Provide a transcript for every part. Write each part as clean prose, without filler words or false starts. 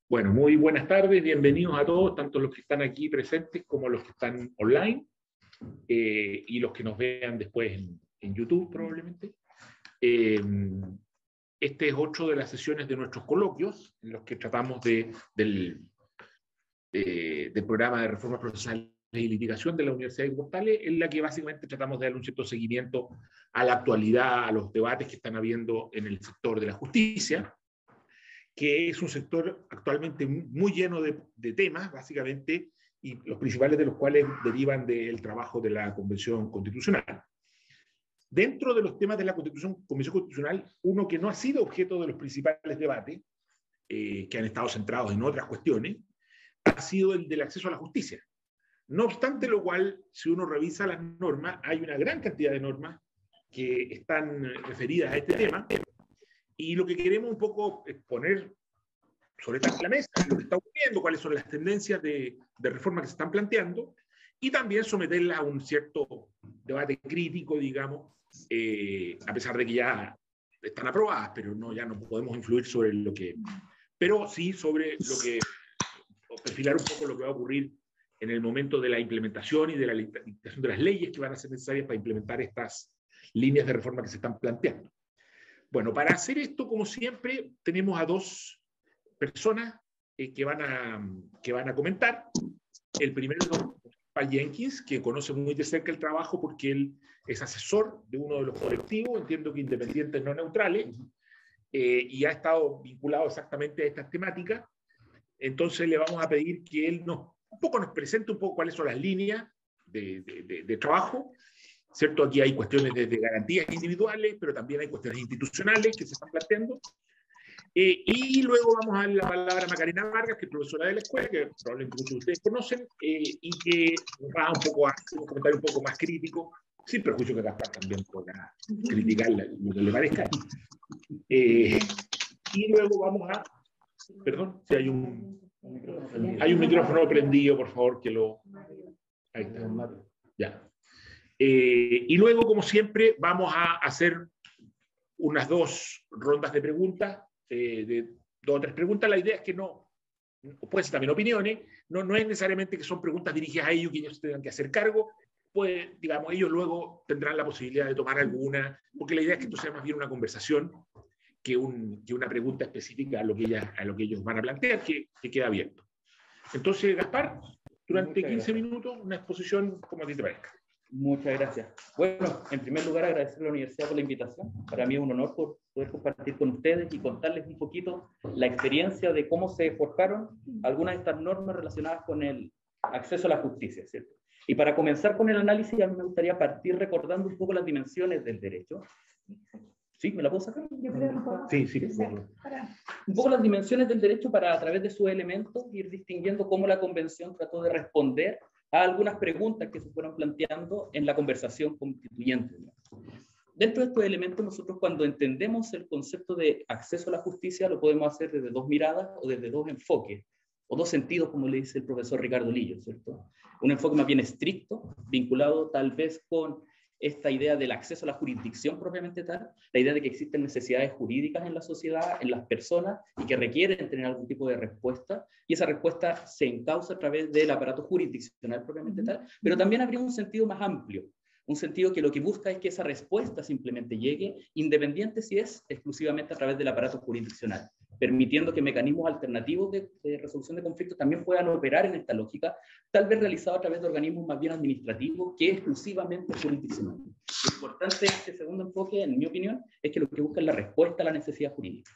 Bueno, muy buenas tardes, bienvenidos a todos, tanto los que están aquí presentes como los que están online y los que nos vean después en YouTube probablemente. Este es otro de las sesiones de nuestros coloquios, en los que tratamos del programa de reformas procesales y litigación de la Universidad de Portales, en la que básicamente tratamos de dar un cierto seguimiento a la actualidad, a los debates que están habiendo en el sector de la justicia, que es un sector actualmente muy lleno de temas, básicamente, y los principales de los cuales derivan del trabajo de la Convención Constitucional. Dentro de los temas de la Convención Constitucional, uno que no ha sido objeto de los principales debates, que han estado centrados en otras cuestiones, ha sido el del acceso a la justicia. No obstante lo cual, si uno revisa las normas, hay una gran cantidad de normas que están referidas a este tema, y lo que queremos un poco es poner sobre la mesa lo que está ocurriendo, cuáles son las tendencias de reforma que se están planteando, y también someterlas a un cierto debate crítico, digamos, a pesar de que ya están aprobadas, pero ya no podemos influir sobre lo que... Pero sí sobre lo que... o perfilar un poco lo que va a ocurrir en el momento de la implementación y de la dictación de las leyes que van a ser necesarias para implementar estas líneas de reforma que se están planteando. Bueno, para hacer esto, como siempre, tenemos a dos personas que van a comentar. El primero es don Paul Jenkins, que conoce muy de cerca el trabajo porque él es asesor de uno de los colectivos, entiendo que independientes no neutrales, y ha estado vinculado exactamente a estas temáticas. Entonces le vamos a pedir que él nos presente un poco cuáles son las líneas de trabajo, ¿cierto? Aquí hay cuestiones de garantías individuales, pero también hay cuestiones institucionales que se están planteando. Y luego vamos a dar la palabra a Macarena Vargas, que es profesora de la escuela, que probablemente muchos de ustedes conocen, y que va un poco a hacer un comentario un poco más crítico, sin perjuicio que Gaspar también pueda criticar lo que le parezca. Y luego vamos a... Perdón, si hay un micrófono prendido, por favor, que lo... Ahí está. Ya. Y luego, como siempre, vamos a hacer unas dos rondas de preguntas, de dos o tres preguntas. La idea es que no, puede ser también opiniones, no es necesariamente que son preguntas dirigidas a ellos que ellos tengan que hacer cargo, pues, digamos, ellos luego tendrán la posibilidad de tomar alguna, porque la idea es que esto sea más bien una conversación que una pregunta específica a lo que ellos van a plantear, que queda abierto. Entonces, Gaspar, durante 15 minutos, una exposición como a ti te parezca. Muchas gracias. Bueno, en primer lugar, agradecer a la universidad por la invitación. Para mí es un honor poder compartir con ustedes y contarles un poquito la experiencia de cómo se forjaron algunas de estas normas relacionadas con el acceso a la justicia, ¿cierto? Y para comenzar con el análisis, a mí me gustaría partir recordando un poco las dimensiones del derecho. ¿Sí? ¿Me la puedo sacar? Sí. Un poco las dimensiones del derecho para, a través de sus elementos, ir distinguiendo cómo la Convención trató de responder a algunas preguntas que se fueron planteando en la conversación constituyente. Dentro de estos elementos, nosotros cuando entendemos el concepto de acceso a la justicia, lo podemos hacer desde dos miradas o desde dos enfoques, o dos sentidos, como le dice el profesor Ricardo Lillo, ¿cierto? Un enfoque más bien estricto, vinculado tal vez con esta idea del acceso a la jurisdicción propiamente tal, la idea de que existen necesidades jurídicas en la sociedad, en las personas, y que requieren tener algún tipo de respuesta, y esa respuesta se encausa a través del aparato jurisdiccional propiamente tal, pero también habría un sentido más amplio, un sentido que lo que busca es que esa respuesta simplemente llegue, independiente si es exclusivamente a través del aparato jurisdiccional, permitiendo que mecanismos alternativos de resolución de conflictos también puedan operar en esta lógica, tal vez realizado a través de organismos más bien administrativos que exclusivamente jurisdiccionales. Lo importante de este segundo enfoque, en mi opinión, es que lo que busca es la respuesta a la necesidad jurídica.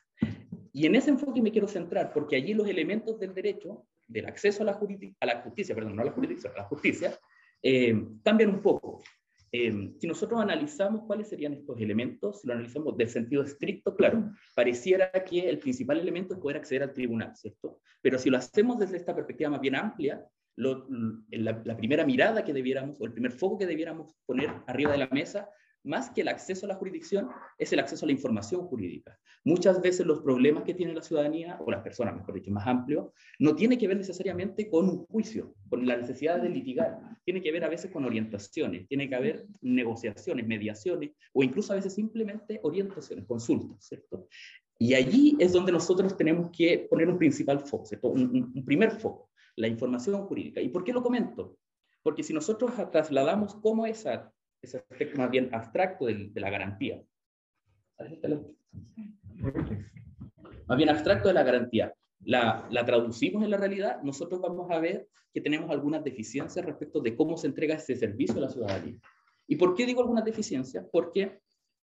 Y en ese enfoque me quiero centrar, porque allí los elementos del derecho, del acceso a la justicia, perdón, no a la jurisdicción, a la justicia, cambian un poco. Si nosotros analizamos cuáles serían estos elementos, si lo analizamos del sentido estricto, claro, pareciera que el principal elemento es poder acceder al tribunal, ¿cierto? Pero si lo hacemos desde esta perspectiva más bien amplia, la primera mirada que debiéramos, o el primer foco que debiéramos poner arriba de la mesa, más que el acceso a la jurisdicción, es el acceso a la información jurídica. Muchas veces los problemas que tiene la ciudadanía, o las personas, mejor dicho, más amplio, no tiene que ver necesariamente con un juicio, con la necesidad de litigar. Tiene que ver a veces con orientaciones, tiene que haber negociaciones, mediaciones, o incluso a veces simplemente orientaciones, consultas, ¿cierto? Y allí es donde nosotros tenemos que poner un principal foco, ¿cierto? Un primer foco, la información jurídica. ¿Y por qué lo comento? Porque si nosotros trasladamos como ese aspecto más bien abstracto de la garantía, más bien abstracto de la garantía, la traducimos en la realidad, nosotros vamos a ver que tenemos algunas deficiencias respecto de cómo se entrega ese servicio a la ciudadanía. ¿Y por qué digo algunas deficiencias? Porque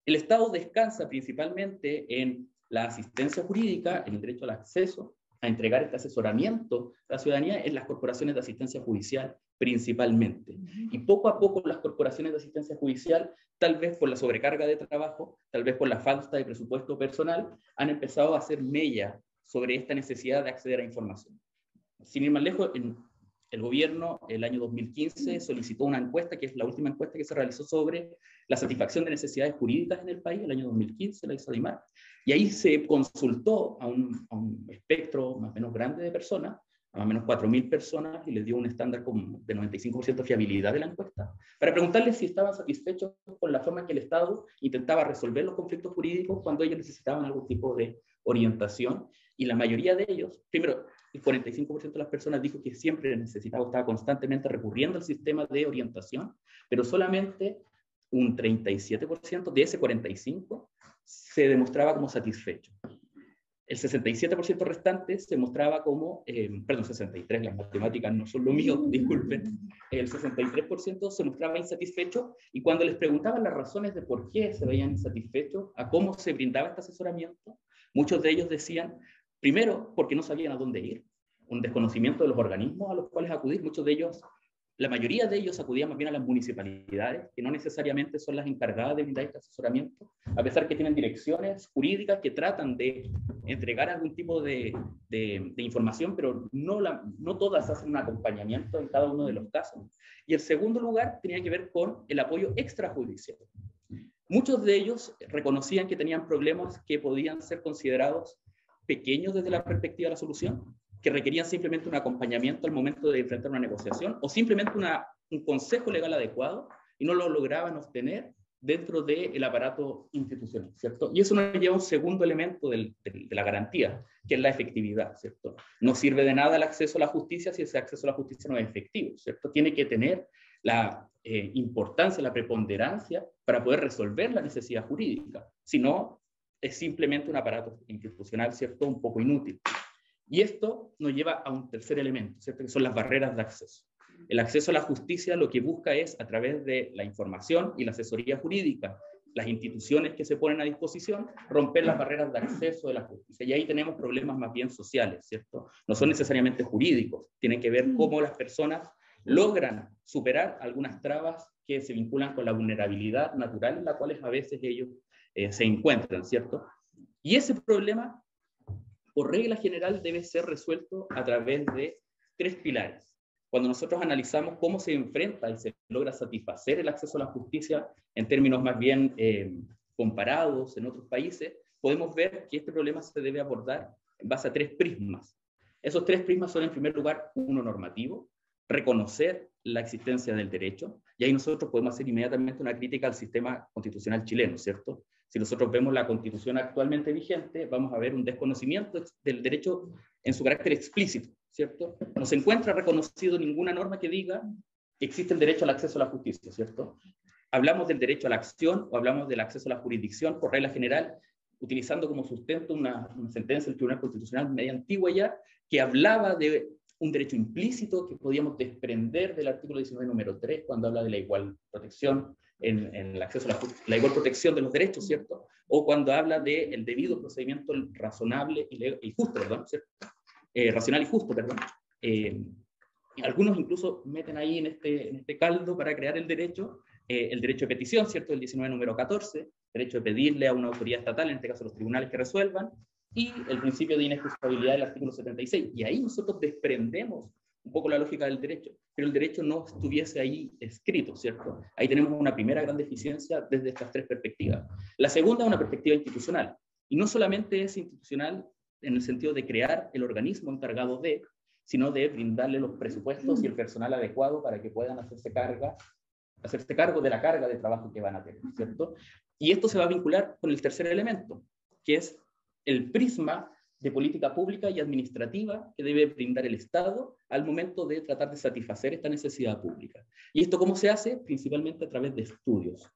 el Estado descansa principalmente en la asistencia jurídica, en el derecho al acceso, a entregar este asesoramiento a la ciudadanía en las corporaciones de asistencia judicial principalmente. Y poco a poco las corporaciones de asistencia judicial, tal vez por la sobrecarga de trabajo, tal vez por la falta de presupuesto personal, han empezado a hacer mella sobre esta necesidad de acceder a información. Sin ir más lejos, el gobierno, el año 2015, solicitó una encuesta, que es la última encuesta que se realizó sobre la satisfacción de necesidades jurídicas en el país, el año 2015, la hizo DIMAR, y ahí se consultó a un espectro más o menos grande de personas, a más o menos 4.000 personas, y les dio un estándar como de 95% de fiabilidad de la encuesta, para preguntarles si estaban satisfechos con la forma en que el Estado intentaba resolver los conflictos jurídicos cuando ellos necesitaban algún tipo de orientación, y la mayoría de ellos, primero, el 45% de las personas dijo que siempre necesitaba, estaba constantemente recurriendo al sistema de orientación, pero solamente un 37% de ese 45% se demostraba como satisfecho. El 67% restante se mostraba como, perdón, 63%, las matemáticas no son lo mío, disculpen, el 63% se mostraba insatisfecho, y cuando les preguntaban las razones de por qué se veían insatisfechos, a cómo se brindaba este asesoramiento, muchos de ellos decían, primero, porque no sabían a dónde ir, un desconocimiento de los organismos a los cuales acudir. Muchos de ellos, la mayoría de ellos acudían más bien a las municipalidades, que no necesariamente son las encargadas de brindar este asesoramiento, a pesar que tienen direcciones jurídicas que tratan de entregar algún tipo de información, pero no todas hacen un acompañamiento en cada uno de los casos. Y el segundo lugar tenía que ver con el apoyo extrajudicial. Muchos de ellos reconocían que tenían problemas que podían ser considerados pequeños desde la perspectiva de la solución, que requerían simplemente un acompañamiento al momento de enfrentar una negociación, o simplemente un consejo legal adecuado, y no lo lograban obtener dentro del aparato institucional, ¿cierto? Y eso nos lleva a un segundo elemento de la garantía, que es la efectividad, ¿cierto? No sirve de nada el acceso a la justicia si ese acceso a la justicia no es efectivo, ¿cierto? Tiene que tener la importancia, la preponderancia para poder resolver la necesidad jurídica. Si no, es simplemente un aparato institucional, ¿cierto? Un poco inútil. Y esto nos lleva a un tercer elemento, ¿cierto? Que son las barreras de acceso. El acceso a la justicia lo que busca es, a través de la información y la asesoría jurídica, las instituciones que se ponen a disposición, romper las barreras de acceso de la justicia. Y ahí tenemos problemas más bien sociales, ¿cierto? No son necesariamente jurídicos, tienen que ver cómo las personas logran superar algunas trabas que se vinculan con la vulnerabilidad natural en la cual a veces ellos se encuentran, ¿cierto? Y ese problema, por regla general, debe ser resuelto a través de 3 pilares. Cuando nosotros analizamos cómo se enfrenta y se logra satisfacer el acceso a la justicia en términos más bien comparados en otros países, podemos ver que este problema se debe abordar en base a 3 prismas. Esos 3 prismas son, en primer lugar, uno normativo, reconocer la existencia del derecho, y ahí nosotros podemos hacer inmediatamente una crítica al sistema constitucional chileno, ¿cierto? Si nosotros vemos la Constitución actualmente vigente, vamos a ver un desconocimiento del derecho en su carácter explícito, ¿cierto? No se encuentra reconocido ninguna norma que diga que existe el derecho al acceso a la justicia, ¿cierto? Hablamos del derecho a la acción o hablamos del acceso a la jurisdicción por regla general, utilizando como sustento una sentencia del Tribunal Constitucional media antigua ya, que hablaba de un derecho implícito que podíamos desprender del artículo 19, número 3, cuando habla de la igual protección en el acceso a la igual protección de los derechos, ¿cierto? O cuando habla del debido procedimiento razonable y justo, perdón, ¿cierto? Racional y justo, perdón. Algunos incluso meten ahí en este caldo para crear el derecho de petición, ¿cierto? El 19, número 14, derecho de pedirle a una autoridad estatal, en este caso los tribunales, que resuelvan, y el principio de inexcusabilidad del artículo 76. Y ahí nosotros desprendemos un poco la lógica del derecho, pero el derecho no estuviese ahí escrito, ¿cierto? Ahí tenemos una primera gran deficiencia desde estas 3 perspectivas. La segunda es una perspectiva institucional, y no solamente es institucional en el sentido de crear el organismo encargado de, sino de brindarle los presupuestos y el personal adecuado para que puedan hacerse cargo de la carga de trabajo que van a tener, ¿cierto? Y esto se va a vincular con el tercer elemento, que es el prisma de política pública y administrativa que debe brindar el Estado al momento de tratar de satisfacer esta necesidad pública. ¿Y esto cómo se hace? Principalmente a través de estudios.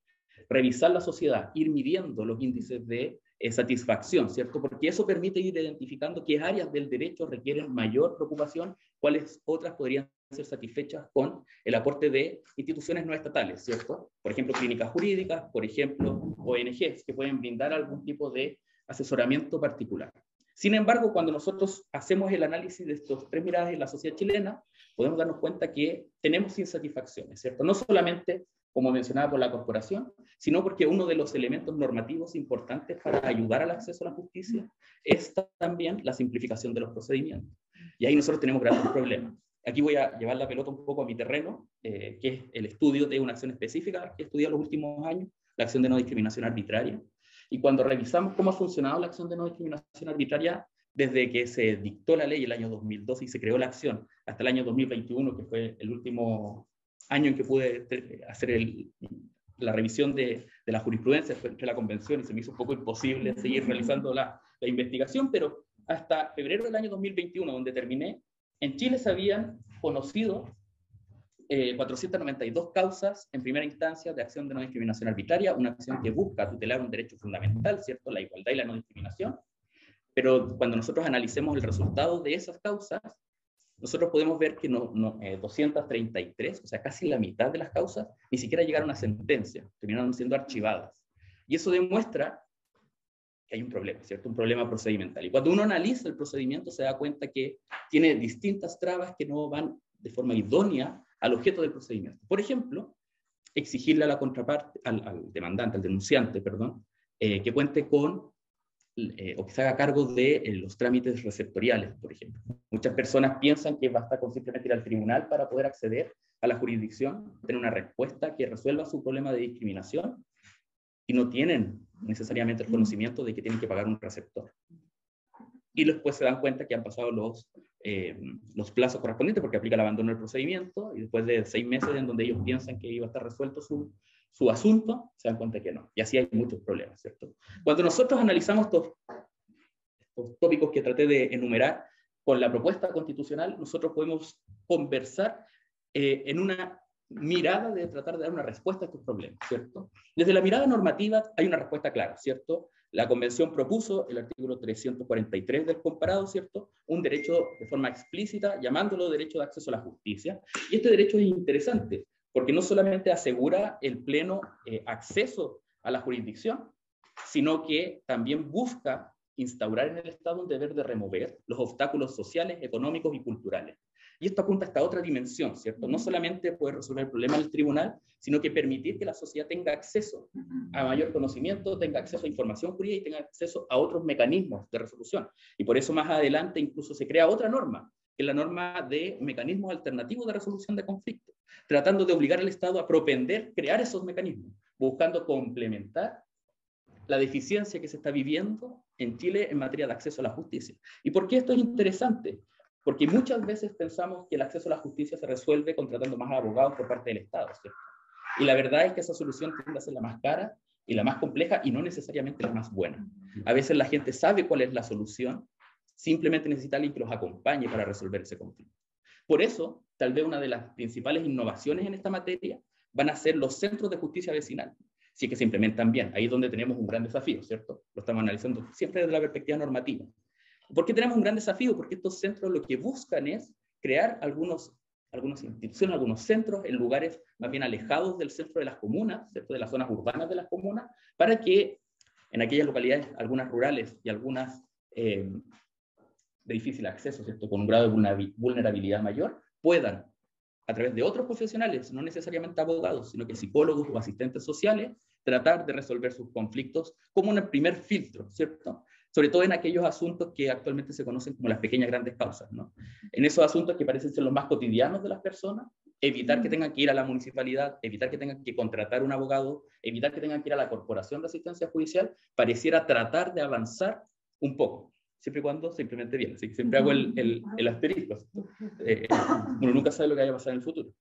Revisar la sociedad, ir midiendo los índices de satisfacción, ¿cierto? Porque eso permite ir identificando qué áreas del derecho requieren mayor preocupación, cuáles otras podrían ser satisfechas con el aporte de instituciones no estatales, ¿cierto? Por ejemplo, clínicas jurídicas, por ejemplo, ONGs, que pueden brindar algún tipo de asesoramiento particular. Sin embargo, cuando nosotros hacemos el análisis de estos tres miradas en la sociedad chilena, podemos darnos cuenta que tenemos insatisfacciones, ¿cierto? No solamente, como mencionaba, por la corporación, sino porque uno de los elementos normativos importantes para ayudar al acceso a la justicia es también la simplificación de los procedimientos. Y ahí nosotros tenemos grandes problemas. Aquí voy a llevar la pelota un poco a mi terreno, que es el estudio de una acción específica que he estudiado los últimos años, la acción de no discriminación arbitraria. Y cuando revisamos cómo ha funcionado la acción de no discriminación arbitraria desde que se dictó la ley el año 2012 y se creó la acción hasta el año 2021, que fue el último año en que pude hacer la revisión de la jurisprudencia entre la convención, y se me hizo un poco imposible seguir realizando la investigación, pero hasta febrero del año 2021, donde terminé, en Chile se habían conocido 492 causas en primera instancia de acción de no discriminación arbitraria, una acción que busca tutelar un derecho fundamental, ¿cierto? La igualdad y la no discriminación. Pero cuando nosotros analicemos el resultado de esas causas, nosotros podemos ver que 233, o sea, casi la mitad de las causas, ni siquiera llegaron a sentencia, terminaron siendo archivadas. Y eso demuestra que hay un problema, ¿cierto? Un problema procedimental. Y cuando uno analiza el procedimiento se da cuenta que tiene distintas trabas que no van de forma idónea al objeto del procedimiento. Por ejemplo, exigirle a la contraparte, al demandante, al denunciante, perdón, que cuente con o que se haga cargo de los trámites receptoriales, por ejemplo. Muchas personas piensan que basta con simplemente ir al tribunal para poder acceder a la jurisdicción, tener una respuesta que resuelva su problema de discriminación, y no tienen necesariamente el conocimiento de que tienen que pagar un receptor. Y después se dan cuenta que han pasado los plazos correspondientes porque aplica el abandono del procedimiento, y después de 6 meses en donde ellos piensan que iba a estar resuelto su asunto, se dan cuenta que no. Y así hay muchos problemas, ¿cierto? Cuando nosotros analizamos estos tópicos que traté de enumerar con la propuesta constitucional, nosotros podemos conversar en una mirada de tratar de dar una respuesta a estos problemas, ¿cierto? Desde la mirada normativa hay una respuesta clara, ¿cierto? La Convención propuso el artículo 343 del comparado, ¿cierto? Un derecho de forma explícita, llamándolo derecho de acceso a la justicia. Y este derecho es interesante, porque no solamente asegura el pleno acceso a la jurisdicción, sino que también busca instaurar en el Estado un deber de remover los obstáculos sociales, económicos y culturales. Y esto apunta a esta otra dimensión, ¿cierto? No solamente poder resolver el problema del tribunal, sino que permitir que la sociedad tenga acceso a mayor conocimiento, tenga acceso a información jurídica y tenga acceso a otros mecanismos de resolución. Y por eso más adelante incluso se crea otra norma, que es la norma de mecanismos alternativos de resolución de conflictos, tratando de obligar al Estado a propender crear esos mecanismos, buscando complementar la deficiencia que se está viviendo en Chile en materia de acceso a la justicia. ¿Y por qué esto es interesante? Porque muchas veces pensamos que el acceso a la justicia se resuelve contratando más abogados por parte del Estado, ¿cierto? Y la verdad es que esa solución tiende a ser la más cara y la más compleja y no necesariamente la más buena. A veces la gente sabe cuál es la solución, simplemente necesita alguien que los acompañe para resolver ese conflicto. Por eso, tal vez una de las principales innovaciones en esta materia van a ser los centros de justicia vecinal, si es que se implementan bien. Ahí es donde tenemos un gran desafío, ¿cierto? Lo estamos analizando siempre desde la perspectiva normativa. ¿Por qué tenemos un gran desafío? Porque estos centros lo que buscan es crear algunas instituciones, algunos centros en lugares más bien alejados del centro de las comunas, ¿cierto? De las zonas urbanas de las comunas, para que en aquellas localidades, algunas rurales y algunas de difícil acceso, ¿cierto? Con un grado de vulnerabilidad mayor, puedan, a través de otros profesionales, no necesariamente abogados, sino que psicólogos o asistentes sociales, tratar de resolver sus conflictos como un primer filtro, ¿cierto? Sobre todo en aquellos asuntos que actualmente se conocen como las pequeñas grandes causas, ¿no? En esos asuntos que parecen ser los más cotidianos de las personas, evitar que tengan que ir a la municipalidad, evitar que tengan que contratar un abogado, evitar que tengan que ir a la Corporación de Asistencia Judicial, pareciera tratar de avanzar un poco, siempre y cuando se implemente bien. Así que siempre hago el asterisco. Uno nunca sabe lo que vaya a pasar en el futuro.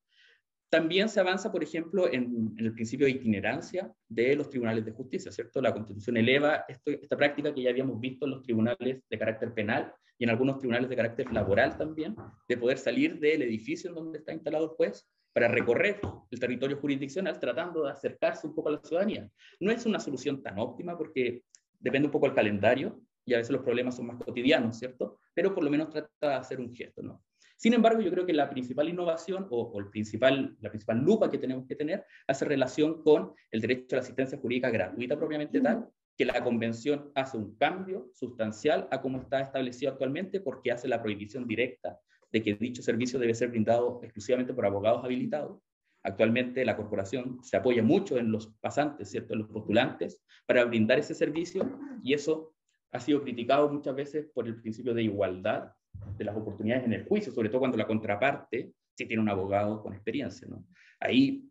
También se avanza, por ejemplo, en el principio de itinerancia de los tribunales de justicia, ¿cierto? La Constitución eleva esta práctica que ya habíamos visto en los tribunales de carácter penal y en algunos tribunales de carácter laboral también, de poder salir del edificio en donde está instalado el juez para recorrer el territorio jurisdiccional tratando de acercarse un poco a la ciudadanía. No es una solución tan óptima porque depende un poco del calendario y a veces los problemas son más cotidianos, ¿cierto? Pero por lo menos trata de hacer un gesto, ¿no? Sin embargo, yo creo que la principal innovación la principal lupa que tenemos que tener hace relación con el derecho a la asistencia jurídica gratuita propiamente tal, que la Convención hace un cambio sustancial a cómo está establecido actualmente porque hace la prohibición directa de que dicho servicio debe ser brindado exclusivamente por abogados habilitados. Actualmente la corporación se apoya mucho en los pasantes, ¿cierto?, en los postulantes, para brindar ese servicio, y eso ha sido criticado muchas veces por el principio de igualdad de las oportunidades en el juicio, sobre todo cuando la contraparte sí tiene un abogado con experiencia, ¿no? Ahí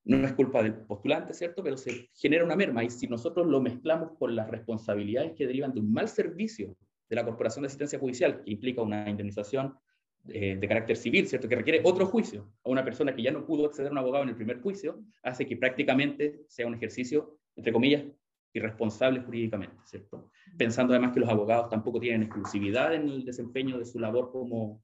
no es culpa del postulante, ¿cierto?, pero se genera una merma, y si nosotros lo mezclamos con las responsabilidades que derivan de un mal servicio de la Corporación de Asistencia Judicial, que implica una indemnización de carácter civil, ¿cierto?, que requiere otro juicio a una persona que ya no pudo acceder a un abogado en el primer juicio, hace que prácticamente sea un ejercicio, entre comillas, irresponsable jurídicamente, ¿cierto? Pensando además que los abogados tampoco tienen exclusividad en el desempeño de su labor como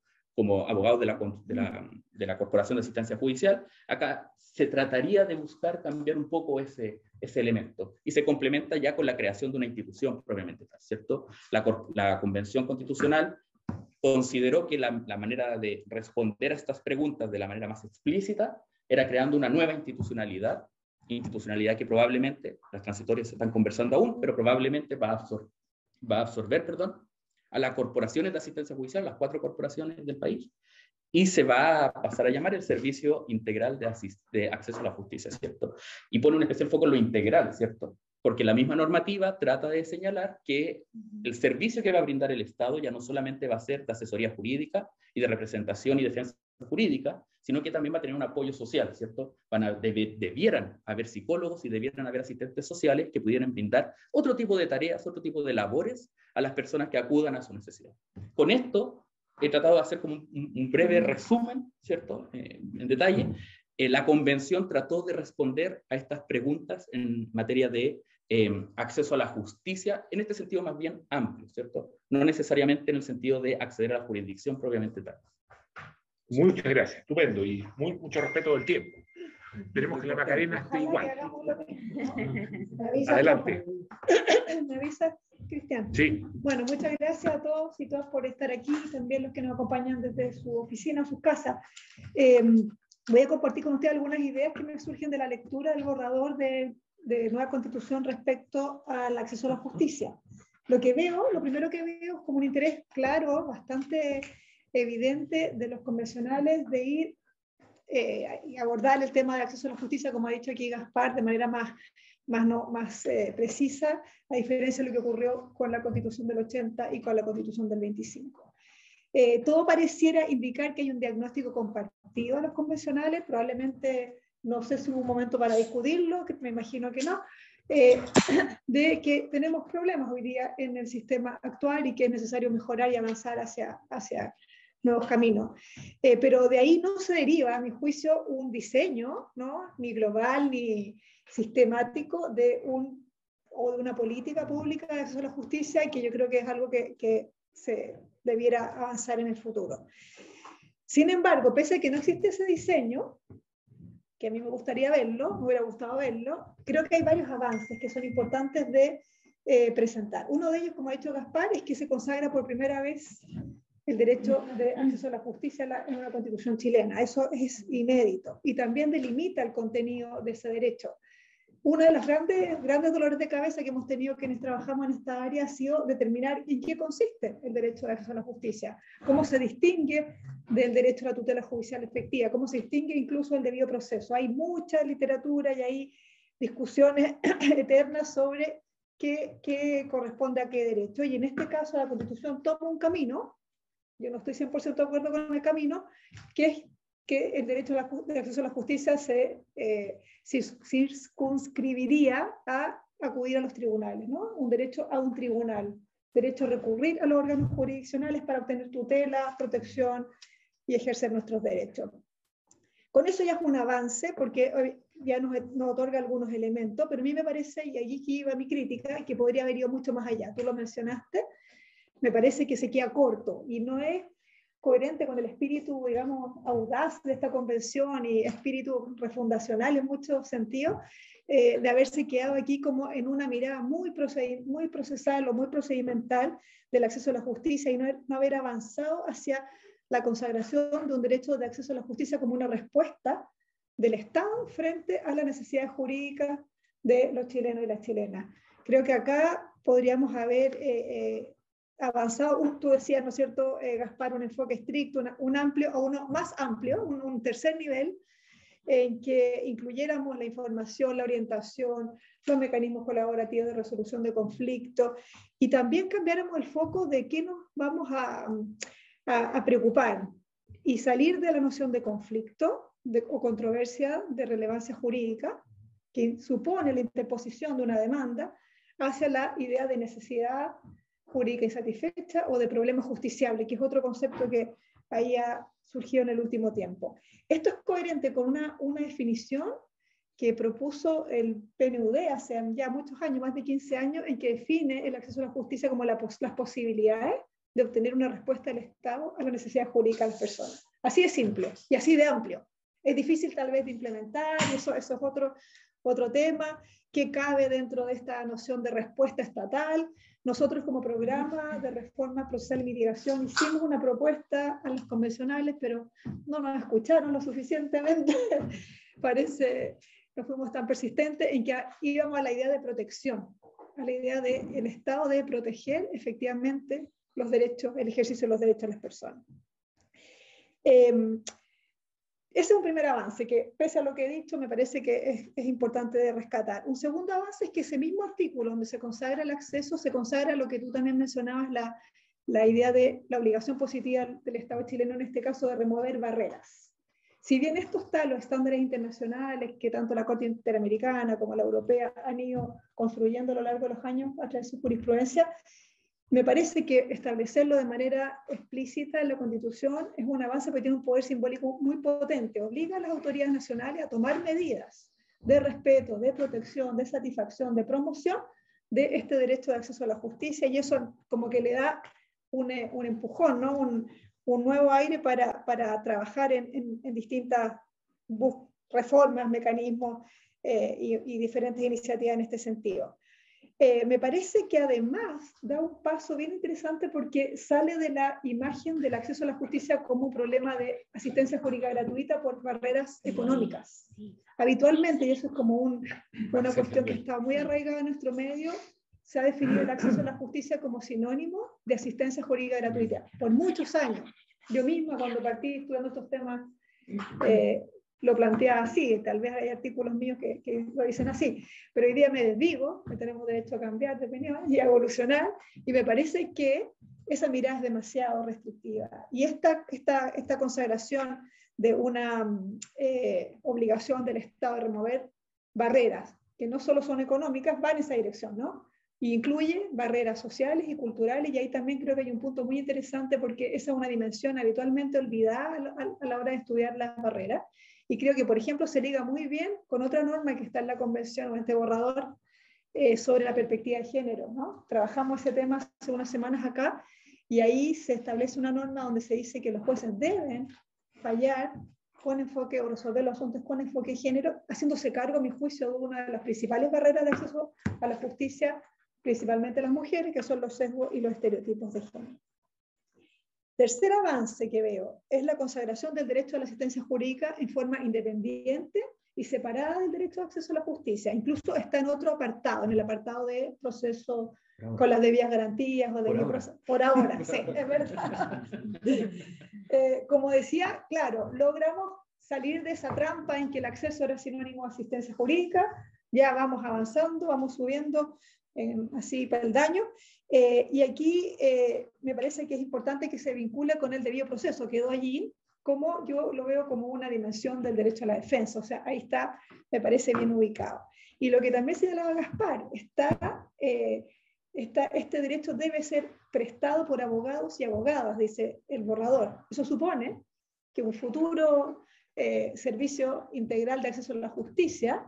abogados de la Corporación de Asistencia Judicial. Acá se trataría de buscar cambiar un poco ese elemento, y se complementa ya con la creación de una institución propiamente tal, ¿cierto? La Convención Constitucional consideró que la manera de responder a estas preguntas de la manera más explícita era creando una nueva institucionalidad que probablemente, las transitorias se están conversando aún, pero probablemente va a absorber a las corporaciones de asistencia judicial, las 4 corporaciones del país, y se va a pasar a llamar el Servicio Integral de Acceso a la Justicia, ¿cierto? Y pone un especial foco en lo integral, ¿cierto? Porque la misma normativa trata de señalar que el servicio que va a brindar el Estado ya no solamente va a ser de asesoría jurídica y de representación y defensa jurídica, sino que también va a tener un apoyo social, ¿cierto? Debieran haber psicólogos y debieran haber asistentes sociales que pudieran brindar otro tipo de tareas, otro tipo de labores a las personas que acudan a su necesidad. Con esto he tratado de hacer como un breve resumen, ¿cierto?, en detalle. La Convención trató de responder a estas preguntas en materia de acceso a la justicia, en este sentido más bien amplio, ¿cierto? No necesariamente en el sentido de acceder a la jurisdicción propiamente tal. Muchas gracias, estupendo, y mucho respeto del tiempo. Esperemos que la Macarena esté igual. Adelante. ¿Me avisa, Cristian? Sí. Bueno, muchas gracias a todos y todas por estar aquí, y también los que nos acompañan desde su oficina o sus casas. Voy a compartir con ustedes algunas ideas que me surgen de la lectura del borrador de nueva Constitución respecto al acceso a la justicia. Lo primero que veo es como un interés claro, bastante evidente de los convencionales de ir y abordar el tema del acceso a la justicia, como ha dicho aquí Gaspar, de manera más precisa, a diferencia de lo que ocurrió con la Constitución del 80 y con la Constitución del 25. Todo pareciera indicar que hay un diagnóstico compartido a los convencionales, probablemente, no sé si hubo un momento para discutirlo, que me imagino que no, de que tenemos problemas hoy día en el sistema actual y que es necesario mejorar y avanzar hacia nuevos caminos. Pero de ahí no se deriva, a mi juicio, un diseño, ¿no?, ni global ni sistemático de una política pública de acceso a la justicia, que yo creo que es algo que se debiera avanzar en el futuro. Sin embargo, pese a que no existe ese diseño, que a mí me gustaría verlo, me hubiera gustado verlo, creo que hay varios avances que son importantes de presentar. Uno de ellos, como ha dicho Gaspar, es que se consagra por primera vez el derecho de acceso a la justicia en una constitución chilena. Eso es inédito y también delimita el contenido de ese derecho. Uno de los grandes dolores de cabeza que hemos tenido quienes trabajamos en esta área ha sido determinar en qué consiste el derecho de acceso a la justicia, cómo se distingue del derecho a la tutela judicial efectiva, cómo se distingue incluso el debido proceso. Hay mucha literatura y hay discusiones eternas sobre qué corresponde a qué derecho, y en este caso la Constitución toma un camino. Yo no estoy 100% de acuerdo con el camino, que es que el derecho de acceso a la justicia se circunscribiría a acudir a los tribunales, ¿no? Un derecho a un tribunal, derecho a recurrir a los órganos jurisdiccionales para obtener tutela, protección y ejercer nuestros derechos. Con eso ya es un avance, porque ya nos otorga algunos elementos, pero a mí me parece, y allí iba mi crítica, que podría haber ido mucho más allá. Tú lo mencionaste, me parece que se queda corto y no es coherente con el espíritu, digamos, audaz de esta convención y espíritu refundacional en muchos sentidos, de haberse quedado aquí como en una mirada muy procesal o muy procedimental del acceso a la justicia y no haber avanzado hacia la consagración de un derecho de acceso a la justicia como una respuesta del Estado frente a las necesidades jurídicas de los chilenos y las chilenas. Creo que acá podríamos haber avanzado, tú decías, ¿no es cierto, Gaspar, un enfoque estricto, un amplio o uno más amplio, un tercer nivel, en que incluyéramos la información, la orientación, los mecanismos colaborativos de resolución de conflictos y también cambiáramos el foco de qué nos vamos a preocupar y salir de la noción de conflicto o controversia de relevancia jurídica, que supone la interposición de una demanda, hacia la idea de necesidad jurídica insatisfecha o de problema justiciable, que es otro concepto que ahí ha surgido en el último tiempo. Esto es coherente con una definición que propuso el PNUD hace ya muchos años, más de 15 años, en que define el acceso a la justicia como las posibilidades de obtener una respuesta del Estado a la necesidad jurídica de las personas. Así de simple y así de amplio. Es difícil tal vez de implementar, y eso es otro tema que cabe dentro de esta noción de respuesta estatal. Nosotros como programa de reforma procesal y mitigación hicimos una propuesta a los convencionales, pero no nos escucharon lo suficientemente. Parece no fuimos tan persistentes en que íbamos a la idea de protección, a la idea de el Estado debe proteger efectivamente los derechos, el ejercicio de los derechos de las personas. Ese es un primer avance que, pese a lo que he dicho, me parece que es importante de rescatar. Un segundo avance es que ese mismo artículo donde se consagra el acceso, se consagra lo que tú también mencionabas, la idea de la obligación positiva del Estado chileno, en este caso, de remover barreras. Si bien esto está en los estándares internacionales que tanto la Corte Interamericana como la Europea han ido construyendo a lo largo de los años a través de su jurisprudencia, me parece que establecerlo de manera explícita en la Constitución es un avance porque tiene un poder simbólico muy potente. Obliga a las autoridades nacionales a tomar medidas de respeto, de protección, de satisfacción, de promoción de este derecho de acceso a la justicia, y eso como que le da un empujón, ¿no? un nuevo aire para trabajar en distintas reformas, mecanismos y diferentes iniciativas en este sentido. Me parece que además da un paso bien interesante porque sale de la imagen del acceso a la justicia como un problema de asistencia jurídica gratuita por barreras económicas. Habitualmente, y eso es como una cuestión que está muy arraigada en nuestro medio, se ha definido el acceso a la justicia como sinónimo de asistencia jurídica gratuita por muchos años. Yo misma, cuando partí estudiando estos temas, lo planteaba así. Tal vez hay artículos míos que lo dicen así, pero hoy día me desdigo, que tenemos derecho a cambiar de opinión y a evolucionar, y me parece que esa mirada es demasiado restrictiva. Y esta consagración de una obligación del Estado de remover barreras, que no solo son económicas, va en esa dirección, ¿no? Y incluye barreras sociales y culturales, y ahí también creo que hay un punto muy interesante porque esa es una dimensión habitualmente olvidada a la hora de estudiar las barreras, y creo que, por ejemplo, se liga muy bien con otra norma que está en la Convención, o este borrador, sobre la perspectiva de género, ¿no? Trabajamos ese tema hace unas semanas acá, y ahí se establece una norma donde se dice que los jueces deben fallar con enfoque o resolver los asuntos con enfoque de género, haciéndose cargo, a mi juicio, de una de las principales barreras de acceso a la justicia, principalmente las mujeres, que son los sesgos y los estereotipos de género. Tercer avance que veo es la consagración del derecho a la asistencia jurídica en forma independiente y separada del derecho de acceso a la justicia. Incluso está en otro apartado, en el apartado de proceso con las debidas garantías o debido proceso. Por ahora, sí, es verdad. Como decía, claro, logramos salir de esa trampa en que el acceso era sinónimo de asistencia jurídica. Ya vamos avanzando, vamos subiendo así peldaño, y aquí me parece que es importante que se vincule con el debido proceso. Quedó allí, como yo lo veo como una dimensión del derecho a la defensa, o sea, ahí está, me parece bien ubicado. Y lo que también señalaba Gaspar, este derecho debe ser prestado por abogados y abogadas, dice el borrador. Eso supone que un futuro servicio integral de acceso a la justicia,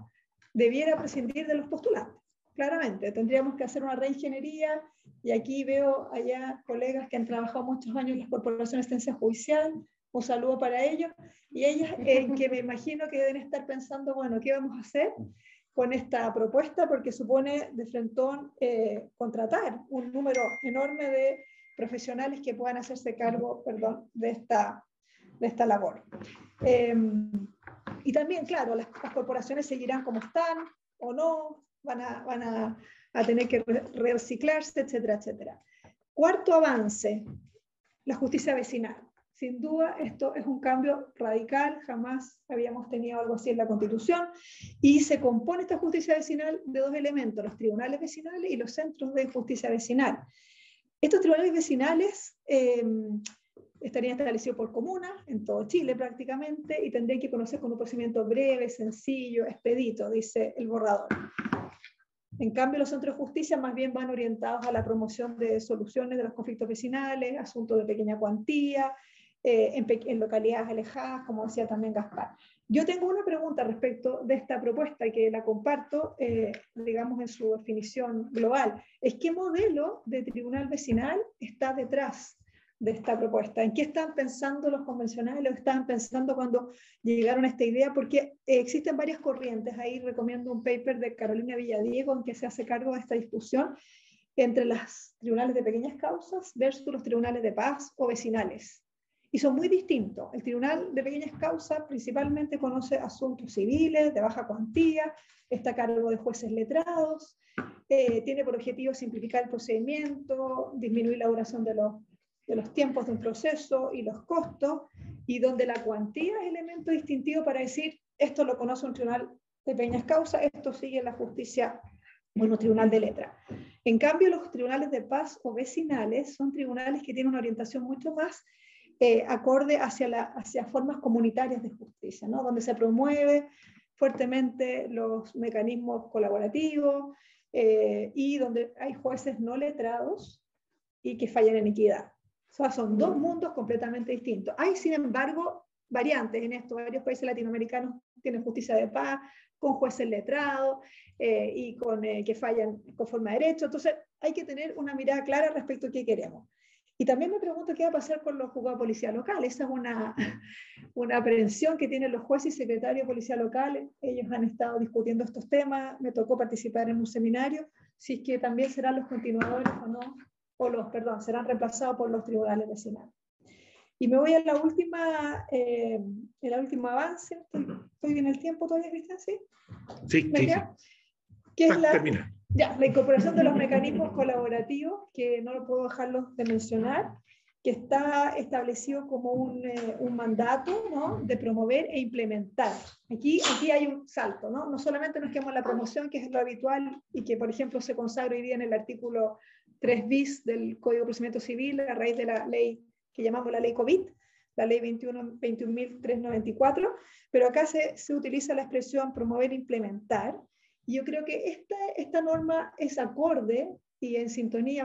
debiera prescindir de los postulantes. Claramente, tendríamos que hacer una reingeniería, y aquí veo allá colegas que han trabajado muchos años en las corporaciones de asistencia judicial, un saludo para ellos, y ellas que me imagino que deben estar pensando, bueno, ¿qué vamos a hacer con esta propuesta? Porque supone de frentón contratar un número enorme de profesionales que puedan hacerse cargo, perdón, de esta labor. Y también, claro, las corporaciones seguirán como están o no, van a tener que reciclarse, etcétera, etcétera. Cuarto avance, la justicia vecinal. Sin duda, esto es un cambio radical, jamás habíamos tenido algo así en la Constitución, y se compone esta justicia vecinal de dos elementos, los tribunales vecinales y los centros de justicia vecinal. Estos tribunales vecinales estarían establecidos por comunas, en todo Chile prácticamente, y tendrían que conocer con un procedimiento breve, sencillo, expedito, dice el borrador. En cambio, los centros de justicia más bien van orientados a la promoción de soluciones de los conflictos vecinales, asuntos de pequeña cuantía, en localidades alejadas, como decía también Gaspar. Yo tengo una pregunta respecto de esta propuesta que la comparto, digamos, en su definición global. ¿Es qué modelo de tribunal vecinal está detrás de esta propuesta? ¿En qué están pensando los convencionales o estaban pensando cuando llegaron a esta idea? Porque existen varias corrientes. Ahí recomiendo un paper de Carolina Villadiego en que se hace cargo de esta discusión entre los tribunales de pequeñas causas versus los tribunales de paz o vecinales. Y son muy distintos. El tribunal de pequeñas causas principalmente conoce asuntos civiles de baja cuantía, está a cargo de jueces letrados, tiene por objetivo simplificar el procedimiento, disminuir la duración de los tiempos de un proceso y los costos, y donde la cuantía es elemento distintivo para decir, esto lo conoce un tribunal de pequeñas causas, esto sigue la justicia, bueno, tribunal de letra. En cambio, los tribunales de paz o vecinales son tribunales que tienen una orientación mucho más acorde hacia formas comunitarias de justicia, ¿no? Donde se promueve fuertemente los mecanismos colaborativos y donde hay jueces no letrados y que fallan en equidad. O sea, son dos mundos completamente distintos. Hay, sin embargo, variantes en esto. Varios países latinoamericanos tienen justicia de paz con jueces letrados y que fallan conforme a derecho. Entonces, hay que tener una mirada clara respecto a qué queremos. Y también me pregunto qué va a pasar con los juzgados de policía local. Esa es una aprehensión que tienen los jueces y secretarios de policía local. Ellos han estado discutiendo estos temas. Me tocó participar en un seminario. Si es que también serán los continuadores o no, serán reemplazados por los tribunales vecinales. Y me voy a la última, el último avance. ¿Estoy en el tiempo todavía, Cristian? ¿Sí? Sí, sí. ¿Qué es termina. Ya, la incorporación de los mecanismos colaborativos, que no lo puedo dejarlos de mencionar, que está establecido como un mandato, ¿no?, de promover e implementar. Aquí hay un salto, ¿no? No solamente nos quedamos en la promoción, que es lo habitual y que, por ejemplo, se consagra hoy día en el artículo 3 bis del Código de Procedimiento Civil a raíz de la ley que llamamos la ley COVID, la ley 21.394, pero acá se utiliza la expresión promover e implementar. Y yo creo que esta norma es acorde y va en sintonía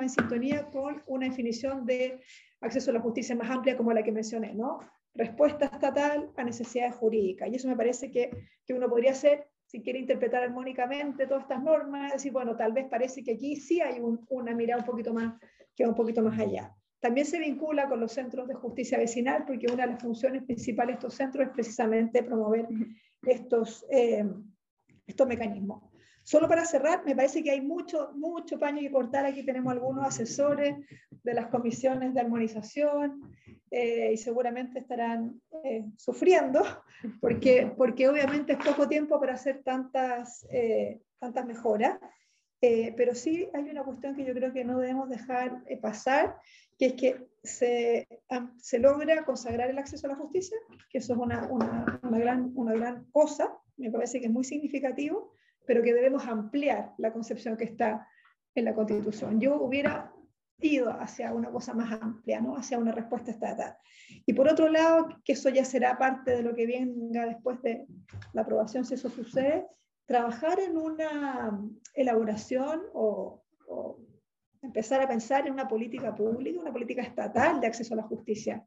con una definición de acceso a la justicia más amplia como la que mencioné, ¿no? Respuesta estatal a necesidades jurídicas. Y eso me parece que uno podría hacer, si quiere interpretar armónicamente todas estas normas, decir, bueno, tal vez parece que aquí sí hay una mirada un poquito más, que va un poquito más allá. También se vincula con los centros de justicia vecinal, porque una de las funciones principales de estos centros es precisamente promover estos mecanismos. Solo para cerrar, me parece que hay mucho paño que cortar. Aquí tenemos algunos asesores de las comisiones de armonización y seguramente estarán sufriendo porque obviamente es poco tiempo para hacer tantas mejoras, pero sí hay una cuestión que yo creo que no debemos dejar pasar, que es que se logra consagrar el acceso a la justicia, que eso es una gran cosa, me parece que es muy significativo, pero que debemos ampliar la concepción que está en la Constitución. Yo hubiera ido hacia una cosa más amplia, ¿no?, hacia una respuesta estatal. Y por otro lado, que eso ya será parte de lo que venga después de la aprobación, si eso sucede, trabajar en una elaboración o empezar a pensar en una política pública, una política estatal de acceso a la justicia.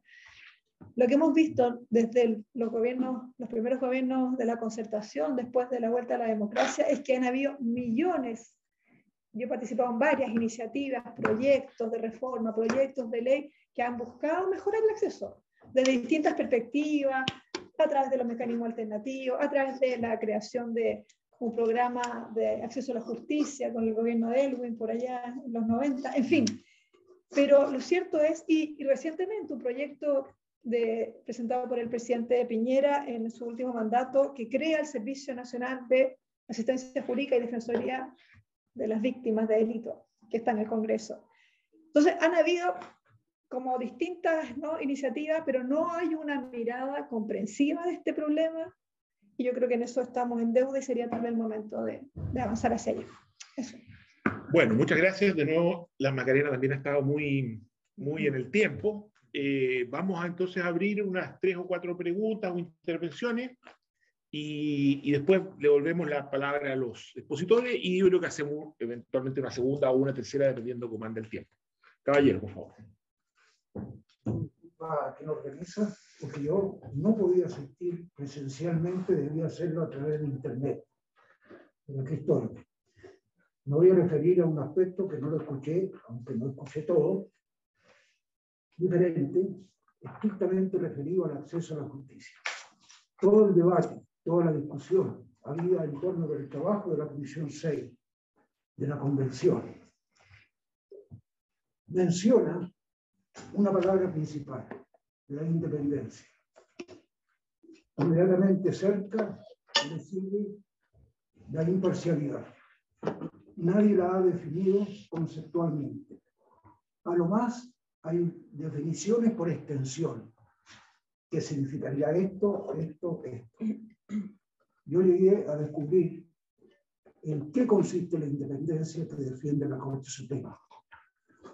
Lo que hemos visto desde los primeros gobiernos de la concertación, después de la vuelta a la democracia, es que han habido millones. Yo he participado en varias iniciativas, proyectos de reforma, proyectos de ley que han buscado mejorar el acceso desde distintas perspectivas, a través de los mecanismos alternativos, a través de la creación de un programa de acceso a la justicia con el gobierno de Elwin por allá en los 90, en fin. Pero lo cierto es, y recientemente un proyecto presentado por el presidente Piñera en su último mandato, que crea el Servicio Nacional de Asistencia Jurídica y Defensoría de las Víctimas de Delito, que está en el Congreso. Entonces, han habido como distintas, ¿no?, iniciativas, pero no hay una mirada comprensiva de este problema, y yo creo que en eso estamos en deuda y sería tal vez el momento de avanzar hacia allá. Eso. Bueno, muchas gracias. De nuevo, la Macarena también ha estado muy en el tiempo. Vamos a entonces abrir unas 3 o 4 preguntas o intervenciones y después le volvemos la palabra a los expositores y yo creo que hacemos eventualmente una segunda o una tercera dependiendo cómo anda el tiempo. Caballero, por favor. Que lo organiza, porque yo no podía asistir presencialmente, debía hacerlo a través de internet. Pero aquí estoy. Me voy a referir a un aspecto que no lo escuché, aunque no escuché todo, diferente, estrictamente referido al acceso a la justicia. Todo el debate, toda la discusión había en torno del trabajo de la Comisión 6, de la Convención. Menciona una palabra principal, la independencia. Inmediatamente cerca le sigue la imparcialidad. Nadie la ha definido conceptualmente. A lo más hay definiciones por extensión. ¿Qué significaría esto, esto, esto? Yo llegué a descubrir en qué consiste la independencia que defiende la Corte Suprema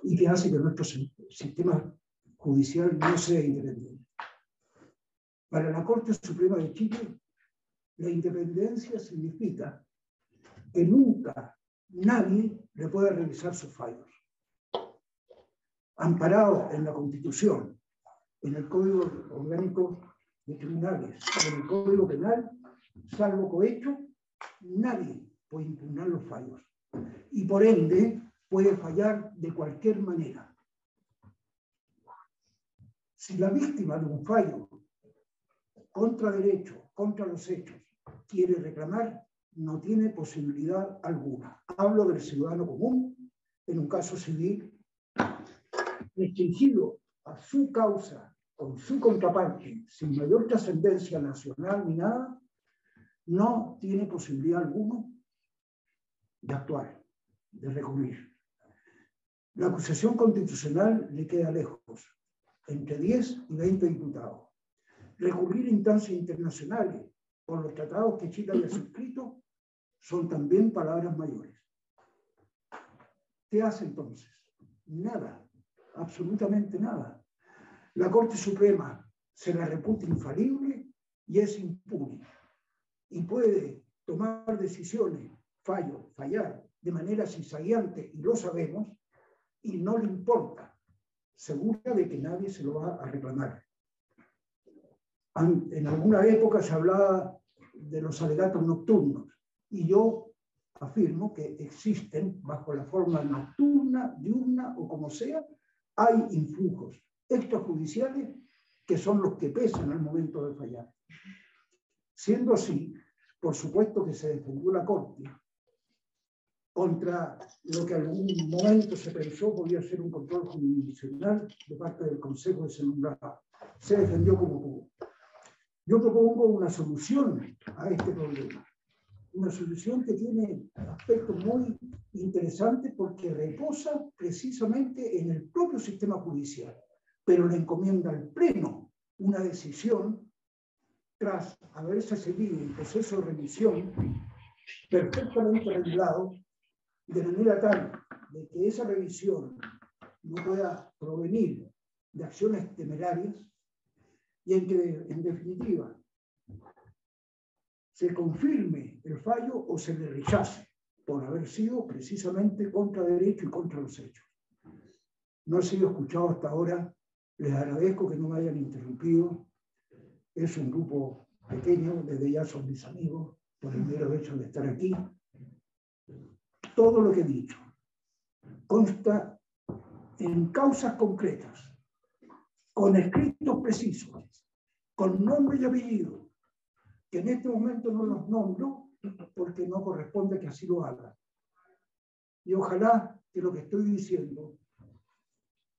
y que hace que nuestro sistema judicial no sea independiente. Para la Corte Suprema de Chile, la independencia significa que nunca nadie le puede revisar sus fallos. Amparado en la Constitución, en el Código Orgánico de Tribunales, en el Código Penal, salvo cohecho, nadie puede impugnar los fallos. Y por ende, puede fallar de cualquier manera. Si la víctima de un fallo contra derecho, contra los hechos, quiere reclamar, no tiene posibilidad alguna. Hablo del ciudadano común, en un caso civil, restringido a su causa con su contraparte, sin mayor trascendencia nacional ni nada, no tiene posibilidad alguna de actuar, de recurrir. La acusación constitucional le queda lejos, entre 10 y 20 diputados. Recurrir a instancias internacionales por los tratados que Chile haya suscrito son también palabras mayores. ¿Qué hace entonces? Nada, absolutamente nada. La Corte Suprema se la reputa infalible y es impune. Y puede tomar decisiones, fallar de manera cizagueante, y lo sabemos, y no le importa, segura de que nadie se lo va a reclamar. En alguna época se hablaba de los alegatos nocturnos, y yo afirmo que existen bajo la forma nocturna, diurna o como sea, hay influjos extrajudiciales que son los que pesan al momento de fallar. Siendo así, por supuesto que se defendió la Corte contra lo que en algún momento se pensó podía ser un control jurisdiccional de parte del Consejo de Seguridad. Se defendió como pudo. Yo propongo una solución a este problema. Una solución que tiene aspectos muy interesantes porque reposa precisamente en el propio sistema judicial, pero le encomienda al Pleno una decisión tras haberse seguido un proceso de revisión perfectamente regulado, de manera tal de que esa revisión no pueda provenir de acciones temerarias y en que, en definitiva, se confirme el fallo o se le rechace por haber sido precisamente contra derecho y contra los hechos. No ha sido escuchado hasta ahora Les agradezco que no me hayan interrumpido. Es un grupo pequeño, desde ya son mis amigos, por el mero hecho de estar aquí. Todo lo que he dicho consta en causas concretas, con escritos precisos, con nombre y apellido, que en este momento no los nombro porque no corresponde que así lo haga. Y ojalá que lo que estoy diciendo